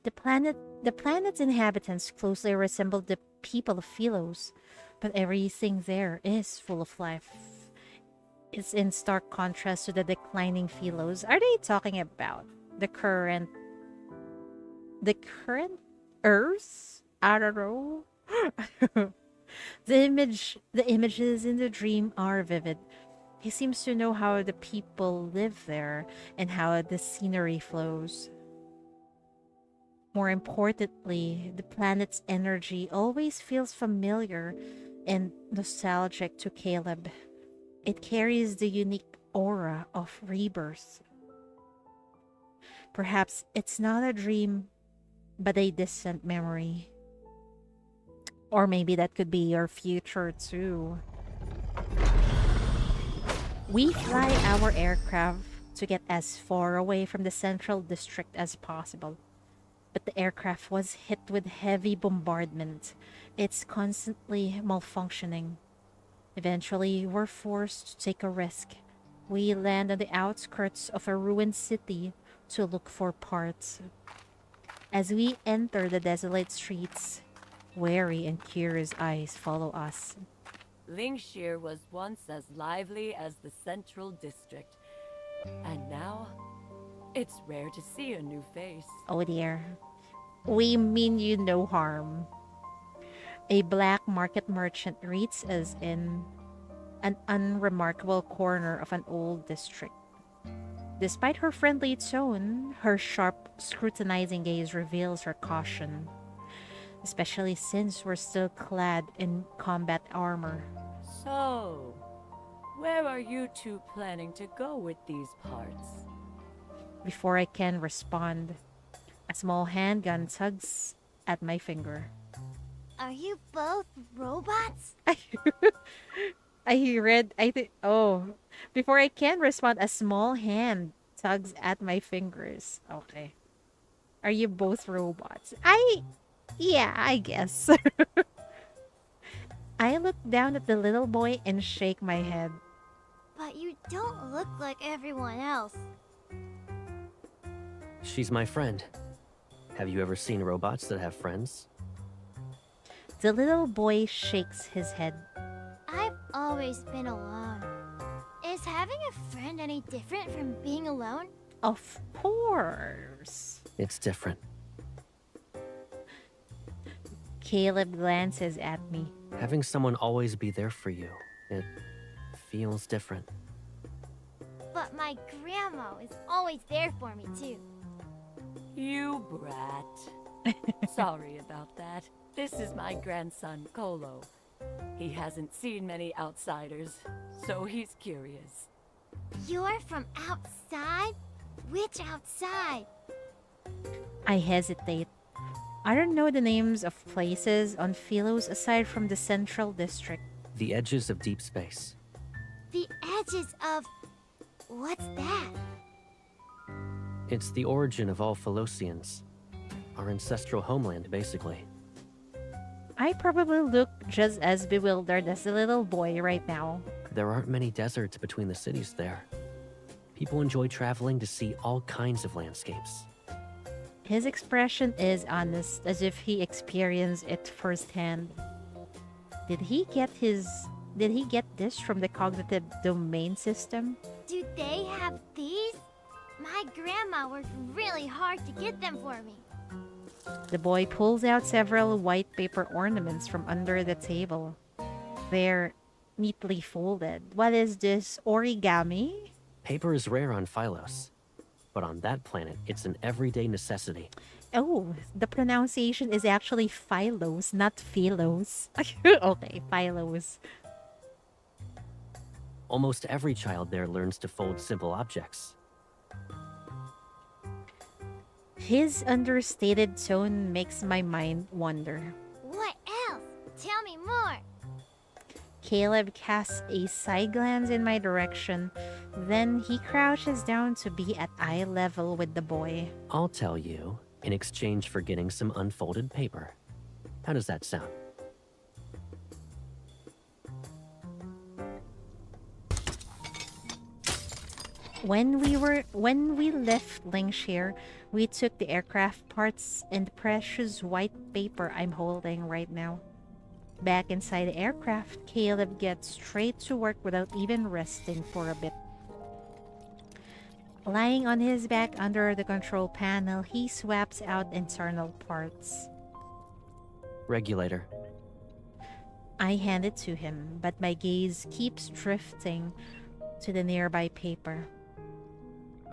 The planet's inhabitants closely resemble the people of Philos, but everything there is full of life. It's in stark contrast to the declining Philos. Are they talking about the current Earth? I don't know. The images in the dream are vivid. He seems to know how the people live there and how the scenery flows. More importantly, the planet's energy always feels familiar and nostalgic to Caleb. It carries the unique aura of rebirth. Perhaps it's not a dream, but a distant memory. Or maybe that could be your future too. We fly our aircraft to get as far away from the central district as possible. But the aircraft was hit with heavy bombardment. It's constantly malfunctioning. Eventually, we're forced to take a risk. We land on the outskirts of a ruined city to look for parts. As we enter the desolate streets, wary and curious eyes follow us. Linkshire was once as lively as the Central District, and now it's rare to see a new face. Oh dear. We mean you no harm. A black market merchant greets us in an unremarkable corner of an old district. Despite her friendly tone, her sharp, scrutinizing gaze reveals her caution, especially since we're still clad in combat armor. So, where are you two planning to go with these parts? Before I can respond, a small handgun tugs at my finger. Are you both robots? Before I can respond, a small hand tugs at my fingers. Okay. Are you both robots? Yeah, I guess. I look down at the little boy and shake my head. But you don't look like everyone else. She's my friend. Have you ever seen robots that have friends? The little boy shakes his head. I've always been alone. Is having a friend any different from being alone? Of course. It's different. Caleb glances at me. Having someone always be there for you, it feels different. But my grandma is always there for me too. You brat. Sorry about that. This is my grandson, Kolo. He hasn't seen many outsiders, so he's curious. You're from outside? Which outside? I hesitate. I don't know the names of places on Philos aside from the Central District. The edges of Deepspace. The edges of... What's that? It's the origin of all Philosians. Our ancestral homeland, basically. I probably look just as bewildered as the little boy right now. There aren't many deserts between the cities there. People enjoy traveling to see all kinds of landscapes. His expression is honest, as if he experienced it firsthand. Did he get this from the cognitive domain system? Do they have these? My grandma worked really hard to get them for me. The boy pulls out several white paper ornaments from under the table. They're neatly folded. What is this, origami? Paper is rare on Philos, but on that planet, it's an everyday necessity. Oh, the pronunciation is actually Philos, not Philos. Okay, Philos. Almost every child there learns to fold simple objects. His understated tone makes my mind wander. What else? Tell me more. Caleb casts a side glance in my direction, then he crouches down to be at eye level with the boy. I'll tell you, in exchange for getting some unfolded paper. How does that sound? When we left Linkshire, we took the aircraft parts and the precious white paper I'm holding right now. back inside the aircraft, Caleb gets straight to work without even resting for a bit. Lying on his back under the control panel, he swaps out internal parts. Regulator. I hand it to him, but my gaze keeps drifting to the nearby paper.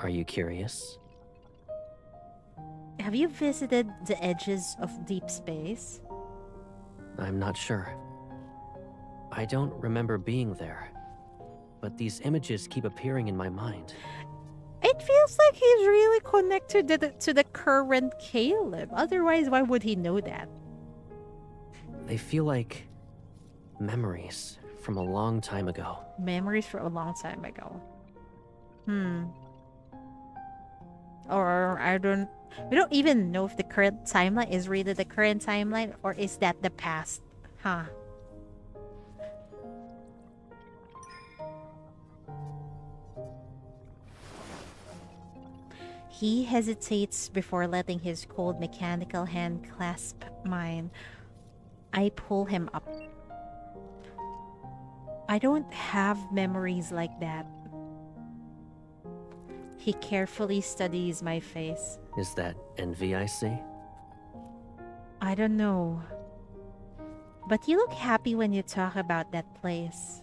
Are you curious? Have you visited the edges of deep space? I'm not sure. I don't remember being there, but these images keep appearing in my mind. It feels like he's really connected to the current Caleb. Otherwise, why would he know that? They feel like memories from a long time ago. Memories from a long time ago. Or we don't even know if the current timeline is really the current timeline, or is that the past? Huh. He hesitates before letting his cold mechanical hand clasp mine. I pull him up. I don't have memories like that. He carefully studies my face. Is that envy I see? I don't know. But you look happy when you talk about that place.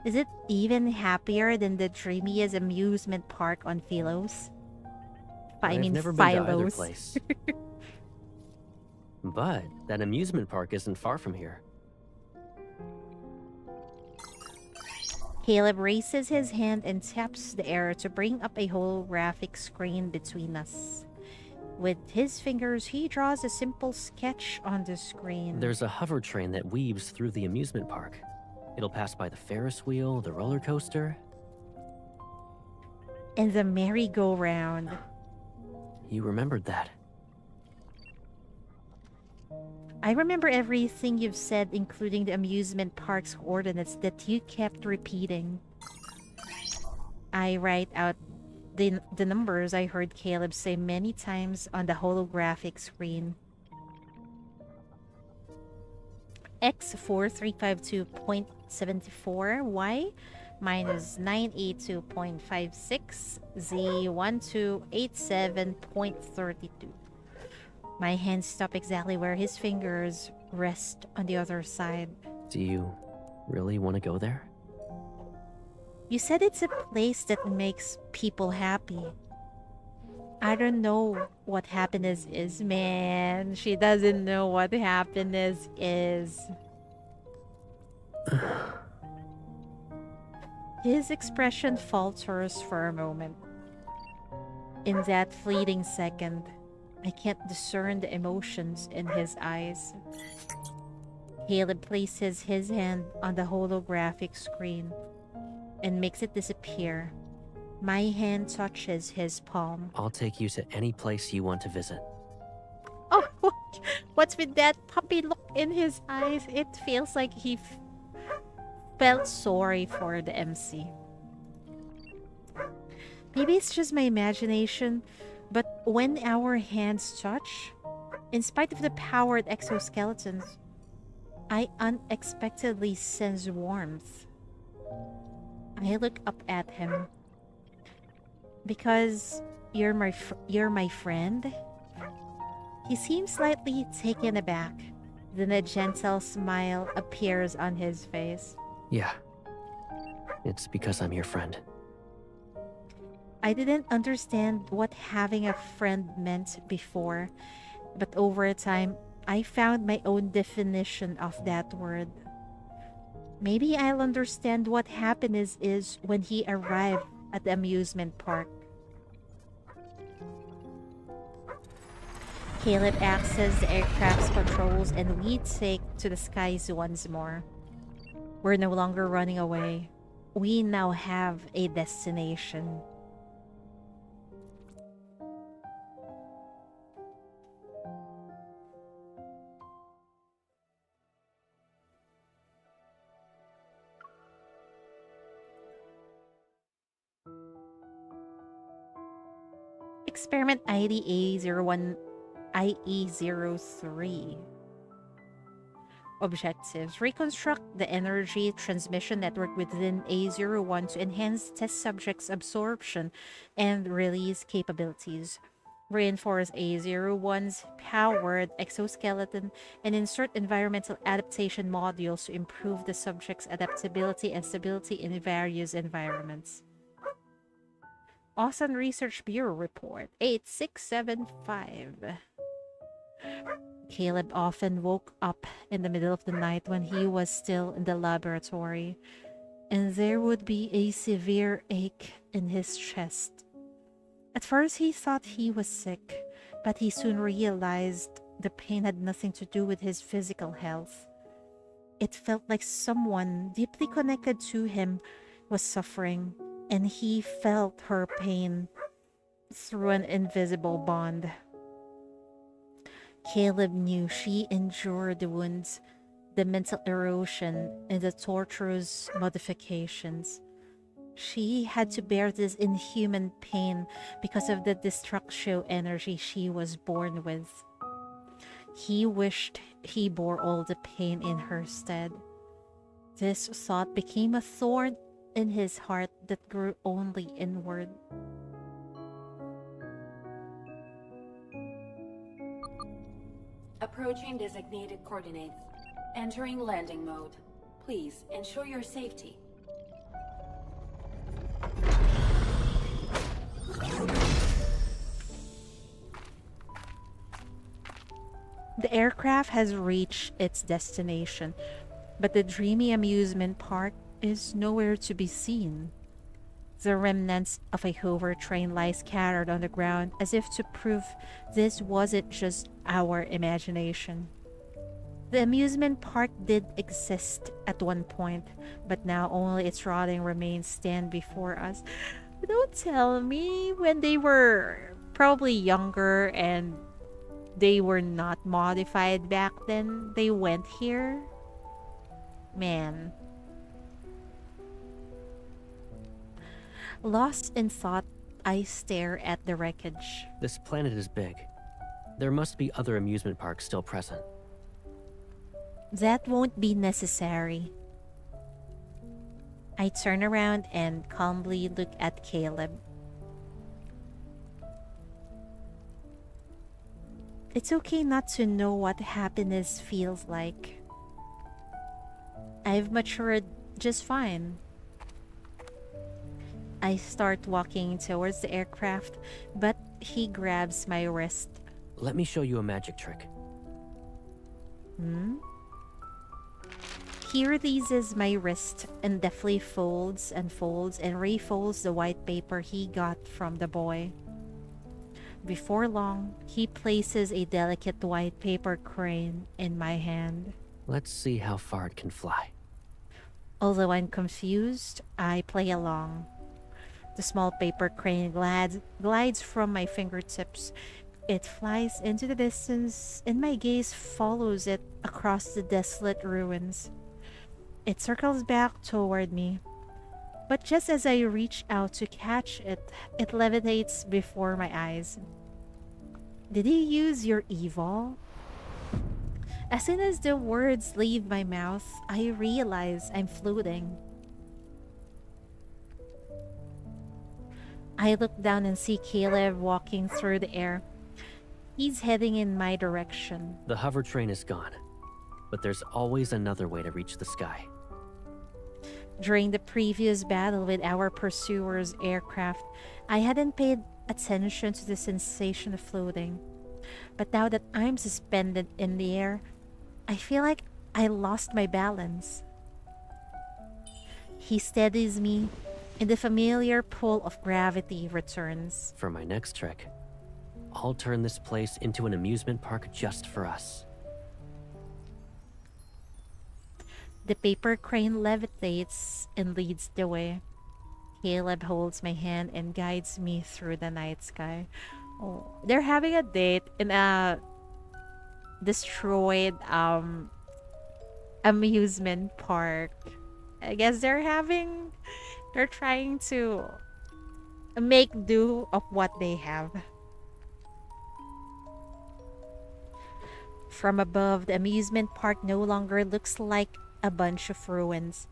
Is it even happier than the dreamiest amusement park on Philos? I've never been to either place. But that amusement park isn't far from here. Caleb raises his hand and taps the air to bring up a holographic screen between us. With his fingers, he draws a simple sketch on the screen. There's a hover train that weaves through the amusement park. It'll pass by the Ferris wheel, the roller coaster, and the merry-go-round. You remembered that. I remember everything you've said, including the amusement park's coordinates that you kept repeating. I write out the numbers I heard Caleb say many times on the holographic screen. X4352.74, Y minus 982.56, Z1287.32. My hands stop exactly where his fingers rest on the other side. Do you really want to go there? You said it's a place that makes people happy. I don't know what happiness is, man. She doesn't know what happiness is. His expression falters for a moment. In that fleeting second, I can't discern the emotions in his eyes. Caleb places his hand on the holographic screen and makes it disappear. My hand touches his palm. I'll take you to any place you want to visit. Oh, what's with that puppy look in his eyes? It feels like he felt sorry for the MC. Maybe it's just my imagination, but when our hands touch, in spite of the powered exoskeletons, I unexpectedly sense warmth. I look up at him. Because you're my friend? He seems slightly taken aback. Then a gentle smile appears on his face. Yeah. It's because I'm your friend. I didn't understand what having a friend meant before, but over time, I found my own definition of that word. Maybe I'll understand what happiness is when he arrived at the amusement park. Caleb accesses the aircraft's controls and we take to the skies once more. We're no longer running away. We now have a destination. Experiment ID A01 IE03. objectives: reconstruct the energy transmission network within A01 to enhance test subjects' absorption and release capabilities, reinforce A01's powered exoskeleton, and insert environmental adaptation modules to improve the subject's adaptability and stability in various environments. Austin Research Bureau Report 8675. Caleb often woke up in the middle of the night when he was still in the laboratory, and there would be a severe ache in his chest. At first, he thought he was sick, but he soon realized the pain had nothing to do with his physical health. It felt like someone deeply connected to him was suffering, and he felt her pain through an invisible bond. Caleb knew she endured the wounds, the mental erosion, and the torturous modifications. She had to bear this inhuman pain because of the destructio energy she was born with. He wished he bore all the pain in her stead. This thought became a thorn in his heart that grew only inward. Approaching designated coordinates. Entering landing mode. Please ensure your safety. The aircraft has reached its destination, but the dreamy amusement park is nowhere to be seen. The remnants of a hover train lie scattered on the ground as if to prove this wasn't just our imagination. The amusement park did exist at one point, but now only its rotting remains stand before us. Don't tell me when they were probably younger and they were not modified back then, they went here. Man. Lost in thought, I stare at the wreckage. This planet is big. There must be other amusement parks still present. That won't be necessary. I turn around and calmly look at Caleb. It's okay not to know what happiness feels like. I've matured just fine. I start walking towards the aircraft, but he grabs my wrist. Let me show you a magic trick. He releases my wrist and deftly folds and folds and refolds the white paper he got from the boy. Before long, he places a delicate white paper crane in my hand. Let's see how far it can fly. Although I'm confused, I play along. The small paper crane glides from my fingertips. It flies into the distance, and my gaze follows it across the desolate ruins. It circles back toward me. But just as I reach out to catch it, it levitates before my eyes. Did he use your evil? As soon as the words leave my mouth, I realize I'm floating. I look down and see Caleb walking through the air. He's heading in my direction. The hover train is gone, but there's always another way to reach the sky. During the previous battle with our pursuer's aircraft, I hadn't paid attention to the sensation of floating. But now that I'm suspended in the air, I feel like I lost my balance. He steadies me, and the familiar pull of gravity returns. For my next trick, I'll turn this place into an amusement park just for us. The paper crane levitates and leads the way. Caleb holds my hand and guides me through the night sky. Oh, they're having a date in a destroyed amusement park. I guess they're trying to make do of what they have. From above, the amusement park no longer looks like a bunch of ruins.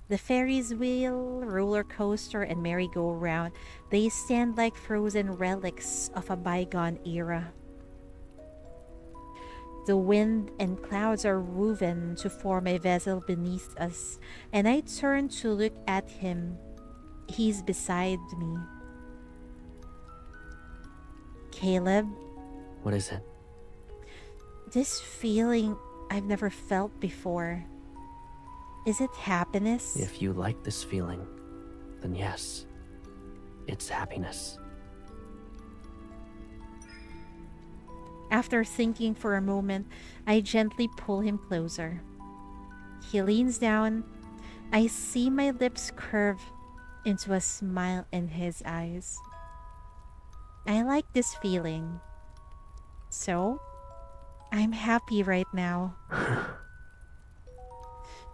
The Ferris wheel, roller coaster, and merry-go-round, they stand like frozen relics of a bygone era. The wind and clouds are woven to form a vessel beneath us, and I turn to look at him. He's beside me. Caleb, What is it? this feeling I've never felt before. Is it happiness? If you like this feeling, then yes, it's happiness. After thinking for a moment, I gently pull him closer. He leans down. I see my lips curve into a smile in his eyes. I like this feeling. So, I'm happy right now.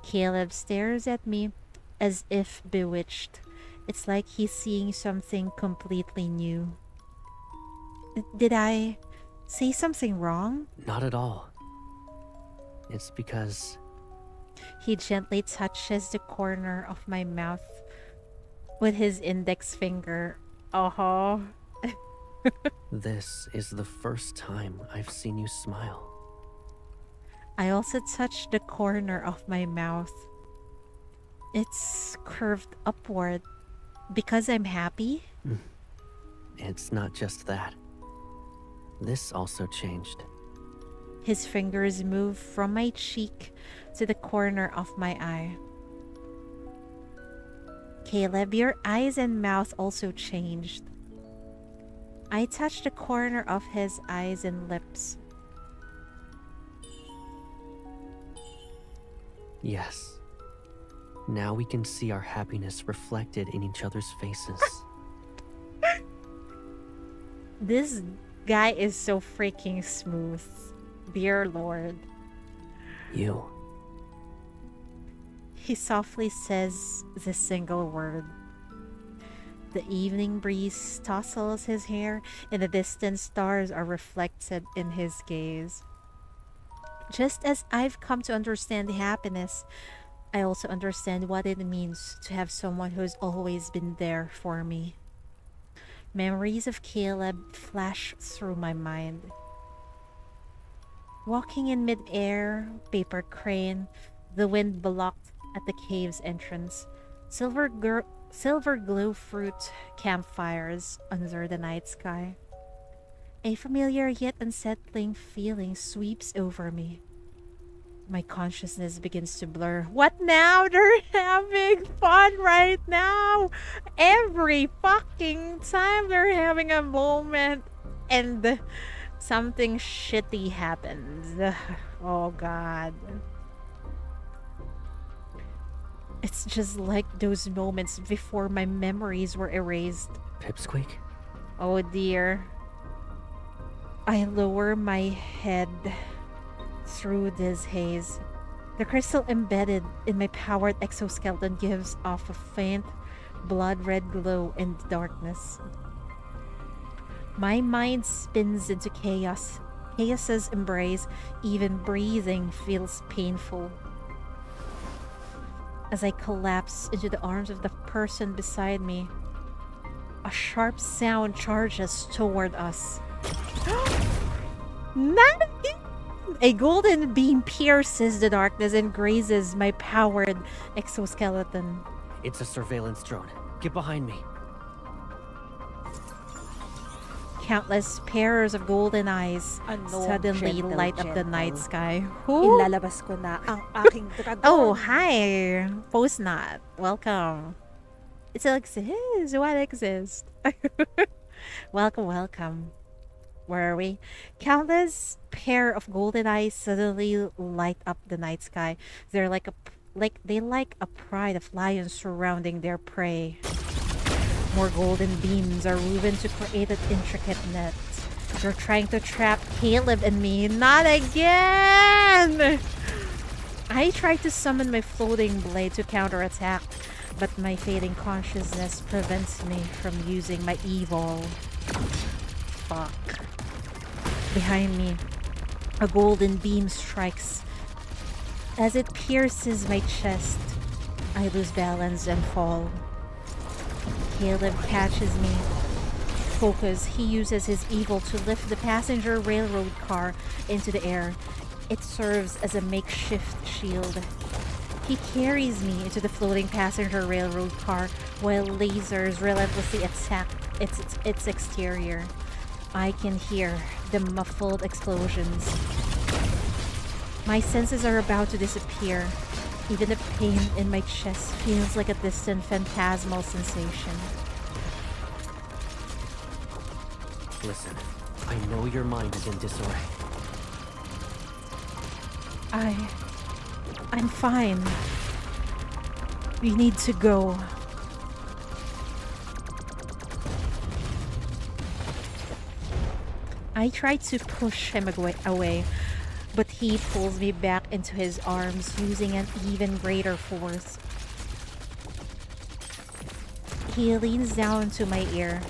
Caleb stares at me as if bewitched. It's like he's seeing something completely new. Did I say something wrong? Not at all. It's because He gently touches the corner of my mouth with his index finger. Oh, this is the first time I've seen you smile. I also touch the corner of my mouth. It's curved upward because I'm happy. It's not just that. This also changed. His fingers move from my cheek to the corner of my eye. Caleb, your eyes and mouth also changed. I touch the corner of his eyes and lips. Yes. Now we can see our happiness reflected in each other's faces. This guy is so freaking smooth. Dear Lord. You. He softly says the single word. The evening breeze tousles his hair, and the distant stars are reflected in his gaze. Just as I've come to understand happiness, I also understand what it means to have someone who's always been there for me. Memories of Caleb flash through my mind. Walking in mid-air, paper crane, the wind blocked at the cave's entrance, silver glow fruit campfires under the night sky. A familiar yet unsettling feeling sweeps over me. My consciousness begins to blur. What now? They're having fun right now. Every fucking time they're having a moment and something shitty happens. Oh God. It's just like those moments before my memories were erased. Pipsqueak? Oh dear. I lower my head through this haze. The crystal embedded in my powered exoskeleton gives off a faint, blood-red glow in the darkness. My mind spins into chaos. Chaos's embrace, even breathing feels painful. As I collapse into the arms of the person beside me, a sharp sound charges toward us. Not again! A golden beam pierces the darkness and grazes my powered exoskeleton. It's a surveillance drone. Get behind me. Countless pairs of golden eyes Ano, suddenly gentle, light up the gentle. night sky. Who? Ilalabas ko na ang aking dragon. Oh, hi! Postnot. Welcome. It still exists. What exists? Welcome, welcome. Where are we? Countless pair of golden eyes suddenly light up the night sky. They're like a pride of lions surrounding their prey. More golden beams are woven to create an intricate net. They're trying to trap Caleb and me. Not again! I try to summon my floating blade to counterattack, but my fading consciousness prevents me from using my evil. Fuck. Behind me, A golden beam strikes. As it pierces my chest, I lose balance and fall. Caleb catches me. Focus, he uses his evil to lift the passenger railroad car into the air. It serves as a makeshift shield. He carries me into the floating passenger railroad car while lasers relentlessly attack its exterior. I can hear the muffled explosions. My senses are about to disappear. Even the pain in my chest feels like a distant phantasmal sensation. Listen, I know your mind is in disarray. I'm fine. We need to go. I try to push him away, but he pulls me back into his arms using an even greater force. He leans down to my ear.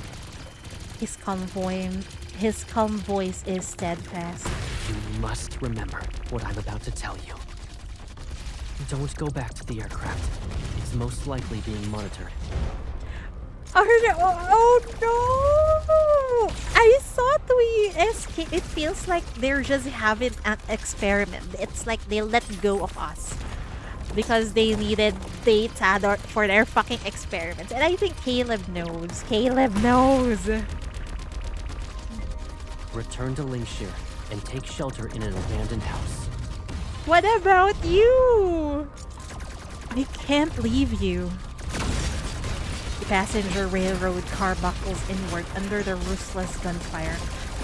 His calm voice is steadfast. You must remember what I'm about to tell you. Don't go back to the aircraft. It's most likely being monitored. Oh no! I thought we escaped. It feels like they're just having an experiment. It's like they let go of us because they needed data for their fucking experiments. And I think Caleb knows. Caleb knows. Return to Lingshire and take shelter in an abandoned house. What about you? I can't leave you. The passenger railroad car buckles inward under the ruthless gunfire.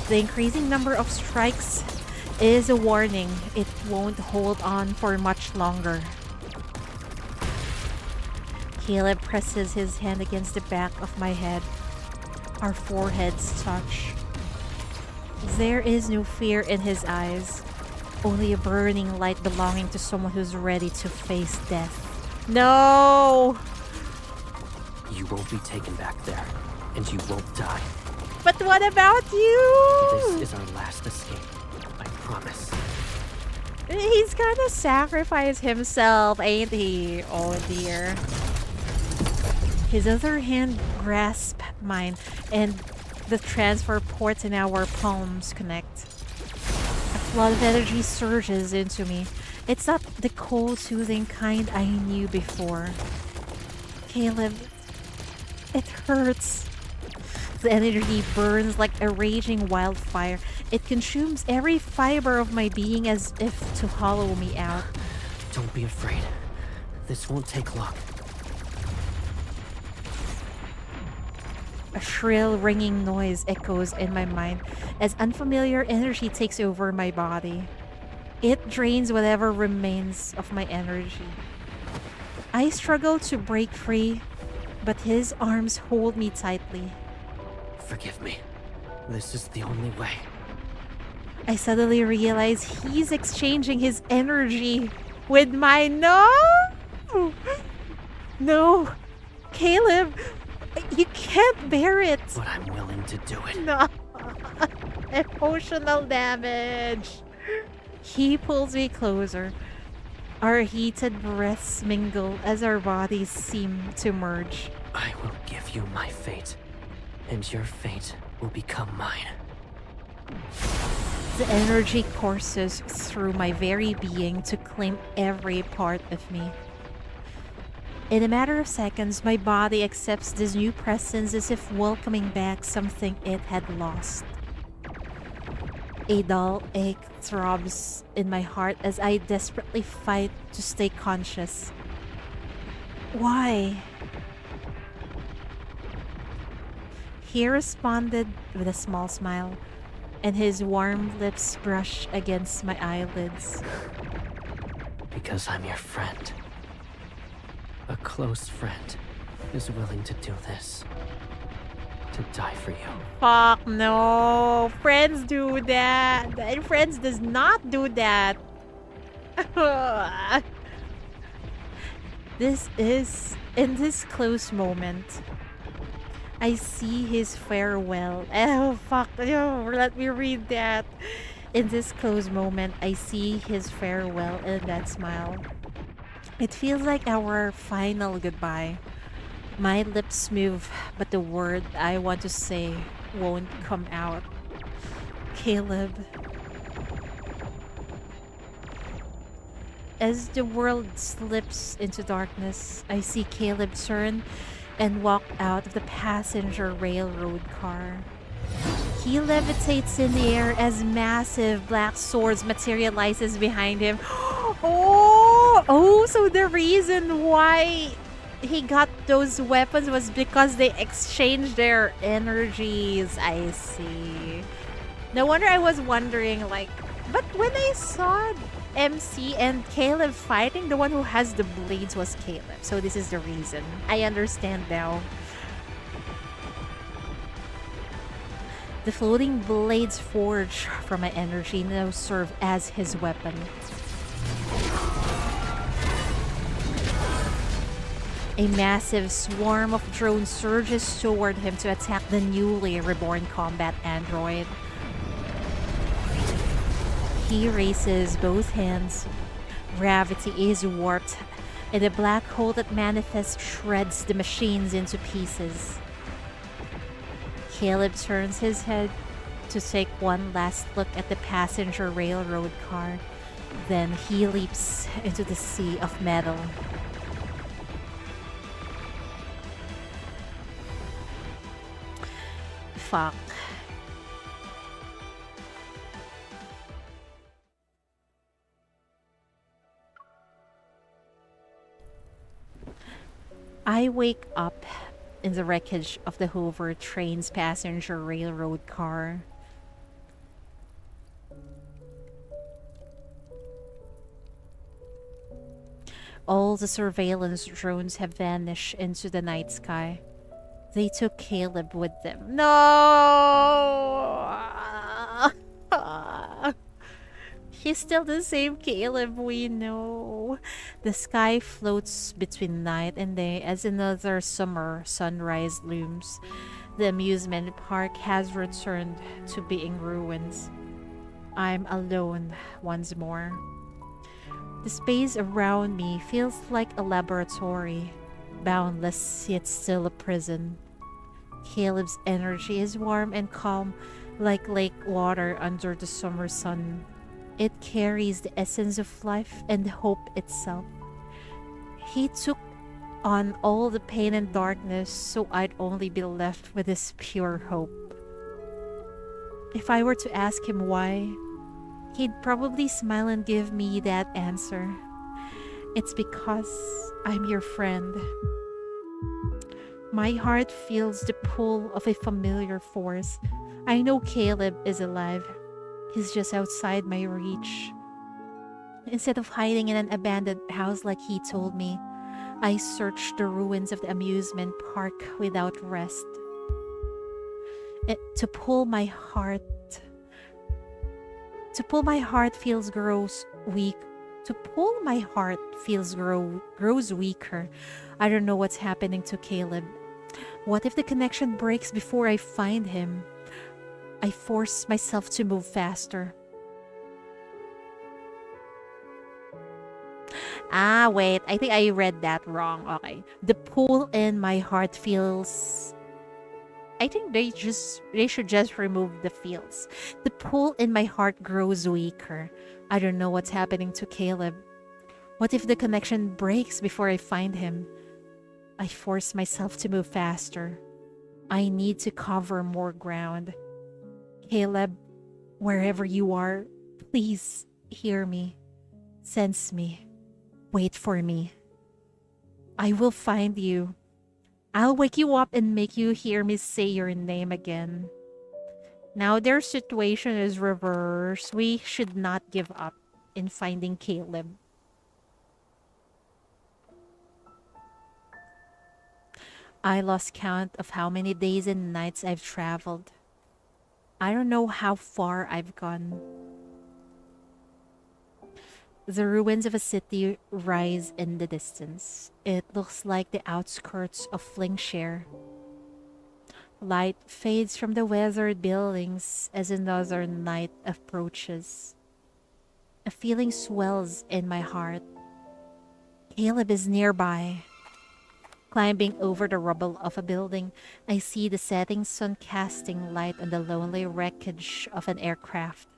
The increasing number of strikes is a warning. It won't hold on for much longer. Caleb presses his hand against the back of my head. Our foreheads touch. There is no fear in his eyes. Only a burning light belonging to someone who's ready to face death. No! You won't be taken back there, and you won't die. But what about you? This is our last escape. I promise. He's gonna sacrifice himself, ain't he? Oh dear. His other hand grasps mine, and the transfer ports in our palms connect. A flood of energy surges into me. It's not the cold, soothing kind I knew before. Caleb, it hurts. The energy burns like a raging wildfire. It consumes every fiber of my being as if to hollow me out. Don't be afraid. This won't take long. A shrill, ringing noise echoes in my mind as unfamiliar energy takes over my body. It drains whatever remains of my energy. I struggle to break free, but his arms hold me tightly. Forgive me. This is the only way. I suddenly realize he's exchanging his energy with mine. No! No! Caleb! You can't bear it! But I'm willing to do it. No! Emotional damage! He pulls me closer. Our heated breaths mingle as our bodies seem to merge. I will give you my fate, and your fate will become mine. The energy courses through my very being to claim every part of me. In a matter of seconds, my body accepts this new presence as if welcoming back something it had lost. A dull ache throbs in my heart as I desperately fight to stay conscious. Why? He responded with a small smile, and his warm lips brush against my eyelids. Because I'm your friend. A close friend is willing to do this. To die for you. Fuck no. Friends do that. And friends does not do that. In this close moment, I see his farewell. Oh, fuck. Oh, let me read that. In this close moment, I see his farewell in that smile. It feels like our final goodbye. My lips move, but the word I want to say won't come out. Caleb. As the world slips into darkness, I see Caleb turn and walk out of the passenger railroad car. He levitates in the air as massive black swords materializes behind him. So the reason why he got those weapons was because they exchanged their energies. I see. No wonder I was wondering, like, but when I saw MC and Caleb fighting, the one who has the blades was Caleb. So this is the reason. I understand now. The floating blades forged from my energy now serve as his weapon. A massive swarm of drones surges toward him to attack the newly reborn combat android. He raises both hands. Gravity is warped, and a black hole that manifests shreds the machines into pieces. Caleb turns his head to take one last look at the passenger railroad car. Then he leaps into the sea of metal. Fuck. I wake up in the wreckage of the Hoover train's passenger railroad car. All the surveillance drones have vanished into the night sky. They took Caleb with them. No! He's still the same Caleb we know. The sky floats between night and day as another summer sunrise looms. The amusement park has returned to being ruins. I'm alone once more. The space around me feels like a laboratory, boundless yet still a prison. Caleb's energy is warm and calm, like lake water under the summer sun. It carries the essence of life and hope itself. He took on all the pain and darkness so I'd only be left with this pure hope. If I were to ask him why, he'd probably smile and give me that answer. It's because I'm your friend. My heart feels the pull of a familiar force. I know Caleb is alive. He's just outside my reach. Instead of hiding in an abandoned house like he told me, I searched the ruins of the amusement park without rest. To pull my heart feels grows weak. To pull my heart feels grows weaker. I don't know what's happening to Caleb. What if the connection breaks before I find him? I force myself to move faster. Wait. I think I read that wrong. Okay. The pull in my heart feels... I think they should just remove the feels. The pull in my heart grows weaker. I don't know what's happening to Caleb. What if the connection breaks before I find him? I force myself to move faster. I need to cover more ground. Caleb, wherever you are, please hear me. Sense me. Wait for me. I will find you. I'll wake you up and make you hear me say your name again. Now their situation is reversed. We should not give up in finding Caleb. I lost count of how many days and nights I've traveled. I don't know how far I've gone. The ruins of a city rise in the distance. It looks like the outskirts of Flingshire. Light fades from the weathered buildings as another night approaches. A feeling swells in my heart. Caleb is nearby. Climbing over the rubble of a building, I see the setting sun casting light on the lonely wreckage of an aircraft.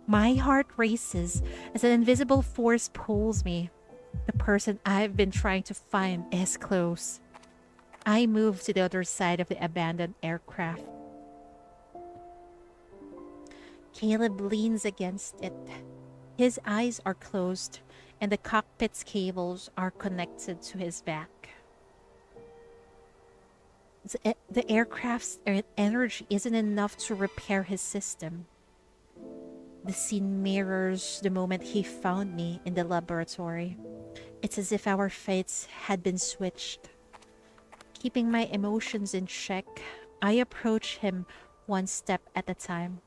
My heart races as an invisible force pulls me. The person I've been trying to find is close. I move to the other side of the abandoned aircraft. Caleb leans against it. His eyes are closed, and the cockpit's cables are connected to his back. The aircraft's energy isn't enough to repair his system. The scene mirrors the moment he found me in the laboratory. It's as if our fates had been switched. Keeping my emotions in check, I approach him one step at a time.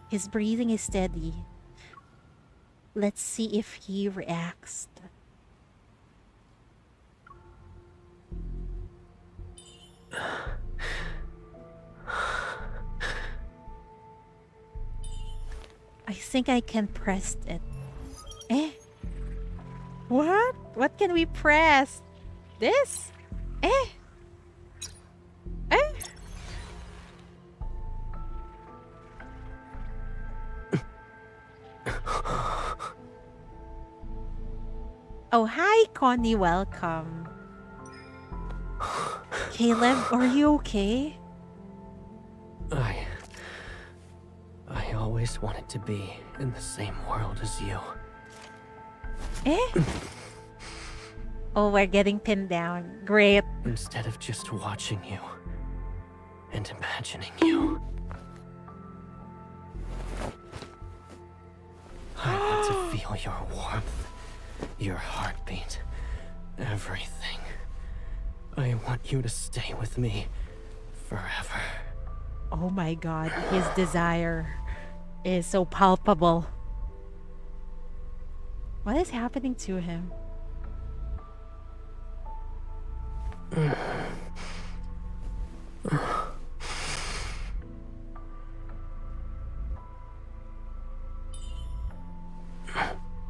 His breathing is steady. Let's see if he reacts. I think I can press it. Eh? What? What can we press? This? Eh? Eh? Oh, hi, Connie. Welcome. Caleb, are you okay? I always wanted to be in the same world as you. Eh? Oh, we're getting pinned down. Great. Instead of just watching you and imagining you. I want to feel your warmth, your heartbeat, everything. I want you to stay with me forever. Oh my god, his desire is so palpable. What is happening to him?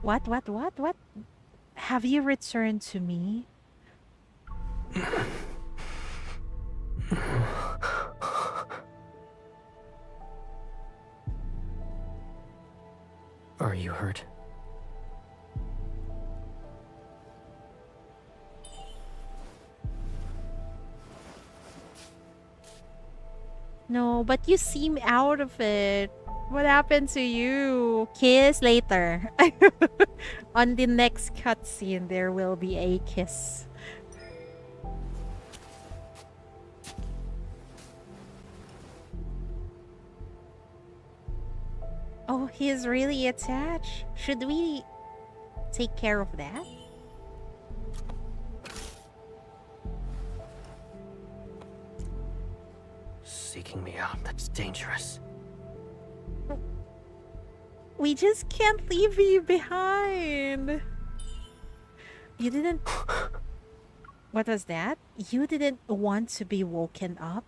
What? Have you returned to me? Are you hurt? No, but you seem out of it. What happened to you? Kiss later. On the next cutscene, there will be a kiss. Oh, he is really attached. Should we take care of that? Seeking me out, that's dangerous. We just can't leave you behind. You didn't... What was that? You didn't want to be woken up?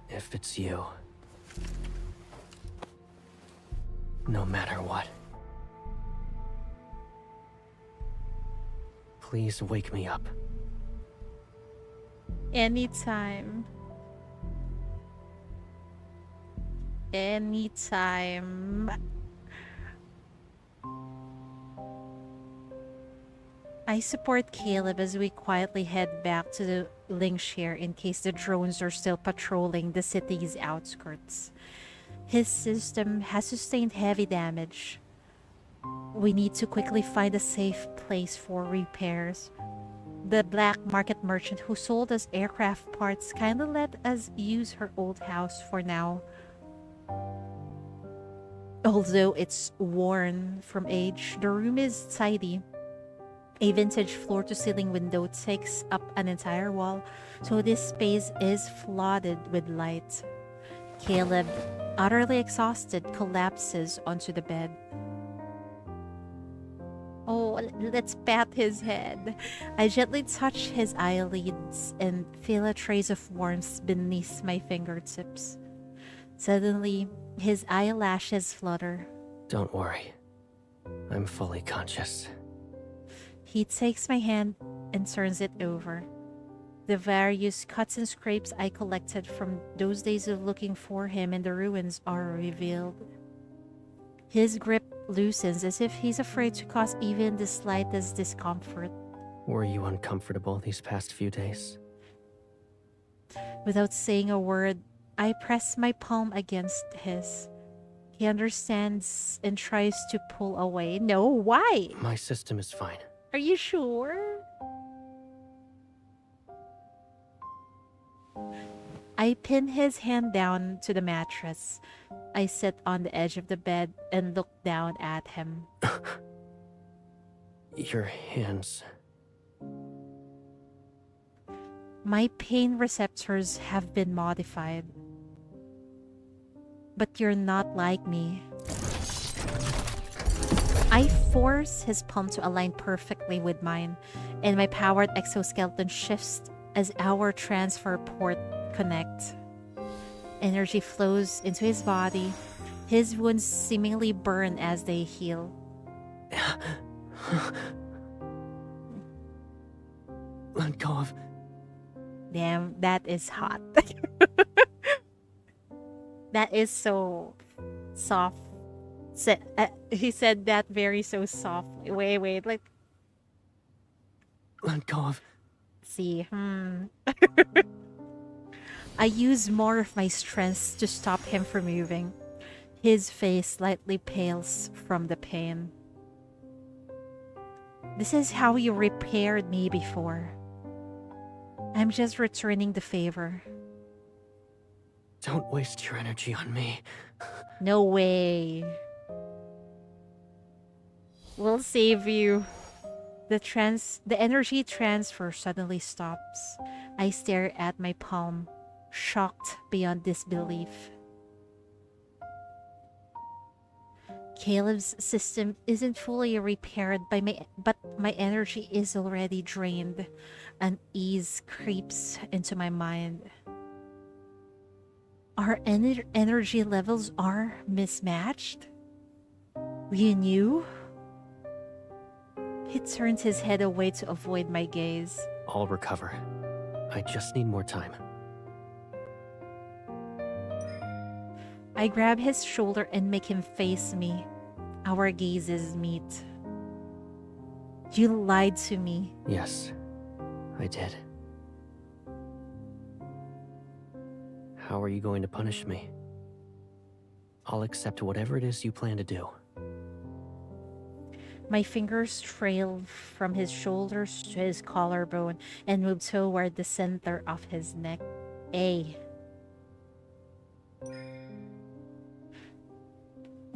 If it's you, no matter what, please wake me up. Anytime. Anytime. I support Caleb as we quietly head back to the Linkshare in case the drones are still patrolling the city's outskirts. His system has sustained heavy damage. We need to quickly find a safe place for repairs. The black market merchant who sold us aircraft parts kindly let us use her old house for now. Although it's worn from age, the room is tidy. A vintage floor-to-ceiling window takes up an entire wall, so this space is flooded with light. Caleb, utterly exhausted, collapses onto the bed. Oh, let's pat his head. I gently touch his eyelids and feel a trace of warmth beneath my fingertips. Suddenly, his eyelashes flutter. Don't worry. I'm fully conscious. He takes my hand and turns it over. The various cuts and scrapes I collected from those days of looking for him in the ruins are revealed. His grip loosens as if he's afraid to cause even the slightest discomfort. Were you uncomfortable these past few days? Without saying a word, I press my palm against his. He understands and tries to pull away. No, why? My system is fine. Are you sure? I pin his hand down to the mattress. I sit on the edge of the bed and look down at him. Your hands. My pain receptors have been modified. But you're not like me. I force his palm to align perfectly with mine, and my powered exoskeleton shifts as our transfer port connect. Energy flows into his body. His wounds seemingly burn as they heal. Let go of... Damn, that is hot. That is so soft. He said that very so softly. Wait, like... Let go of... See, I use more of my strength to stop him from moving. His face slightly pales from the pain. This is how you repaired me before. I'm just returning the favor. Don't waste your energy on me. No way. We'll save you. The energy transfer suddenly stops. I stare at my palm, shocked beyond disbelief. Caleb's system isn't fully repaired but my energy is already drained. Unease creeps into my mind. Our energy levels are mismatched? You knew? He turns his head away to avoid my gaze. I'll recover. I just need more time. I grab his shoulder and make him face me. Our gazes meet. You lied to me. Yes, I did. How are you going to punish me? I'll accept whatever it is you plan to do. My fingers trail from his shoulders to his collarbone and move toward the center of his neck.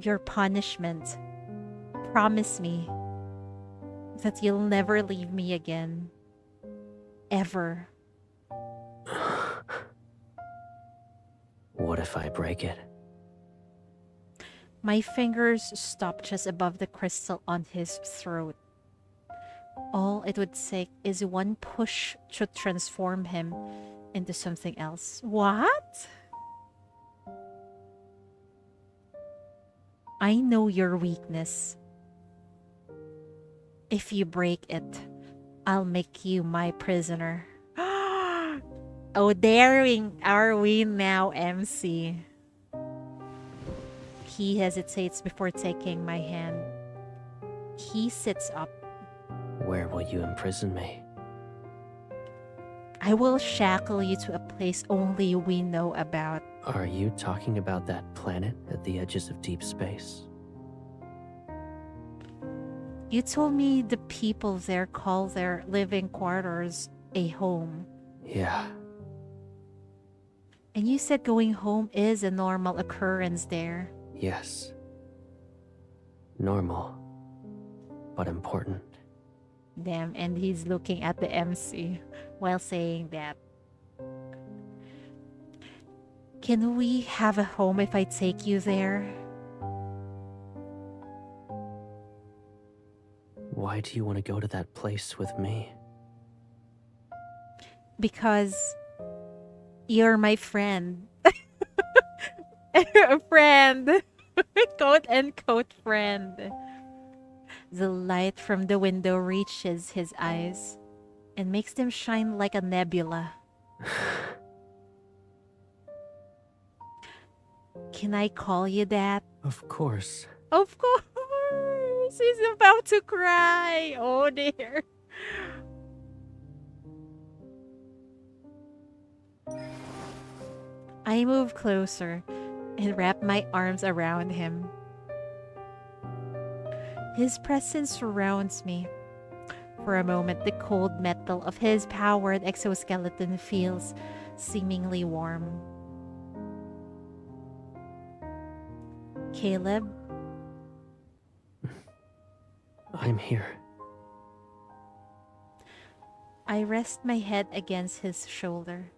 Your punishment. Promise me that you'll never leave me again. Ever. What if I break it? My fingers stop just above the crystal on his throat. All it would take is one push to transform him into something else. What? I know your weakness. If you break it, I'll make you my prisoner. Oh, daring are we now, MC? He hesitates before taking my hand. He sits up. Where will you imprison me? I will shackle you to a place only we know about. Are you talking about that planet at the edges of deep space? You told me the people there call their living quarters a home. Yeah. And you said going home is a normal occurrence there. Yes. Normal, but important. Damn, and he's looking at the MC while saying that. Can we have a home if I take you there? Why do you want to go to that place with me? Because you're my friend. A friend. Quote unquote friend. The light from the window reaches his eyes and makes them shine like a nebula. Can I call you that? Of course. Of course! He's about to cry! Oh dear. I move closer and wrap my arms around him. His presence surrounds me. For a moment, the cold metal of his powered exoskeleton feels seemingly warm. Caleb? I'm here. I rest my head against his shoulder.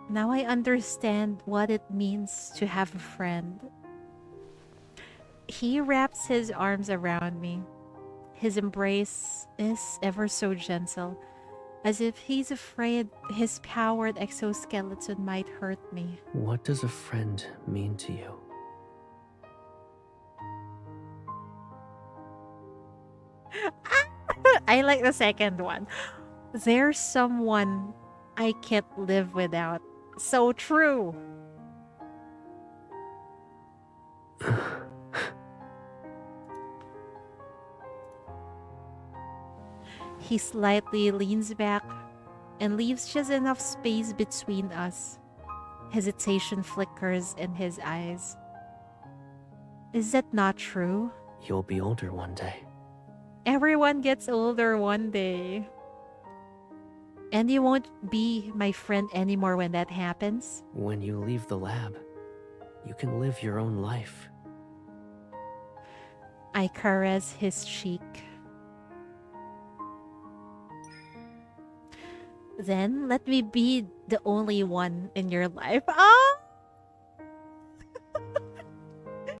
Now I understand what it means to have a friend. He wraps his arms around me. His embrace is ever so gentle, as if he's afraid his powered exoskeleton might hurt me. What does a friend mean to you? I like the second one. There's someone I can't live without. So true. He slightly leans back and leaves just enough space between us. Hesitation flickers in his eyes. Is that not true? You'll be older one day. Everyone gets older one day. And you won't be my friend anymore when that happens? When you leave the lab, you can live your own life. I caress his cheek. Then let me be the only one in your life. Oh!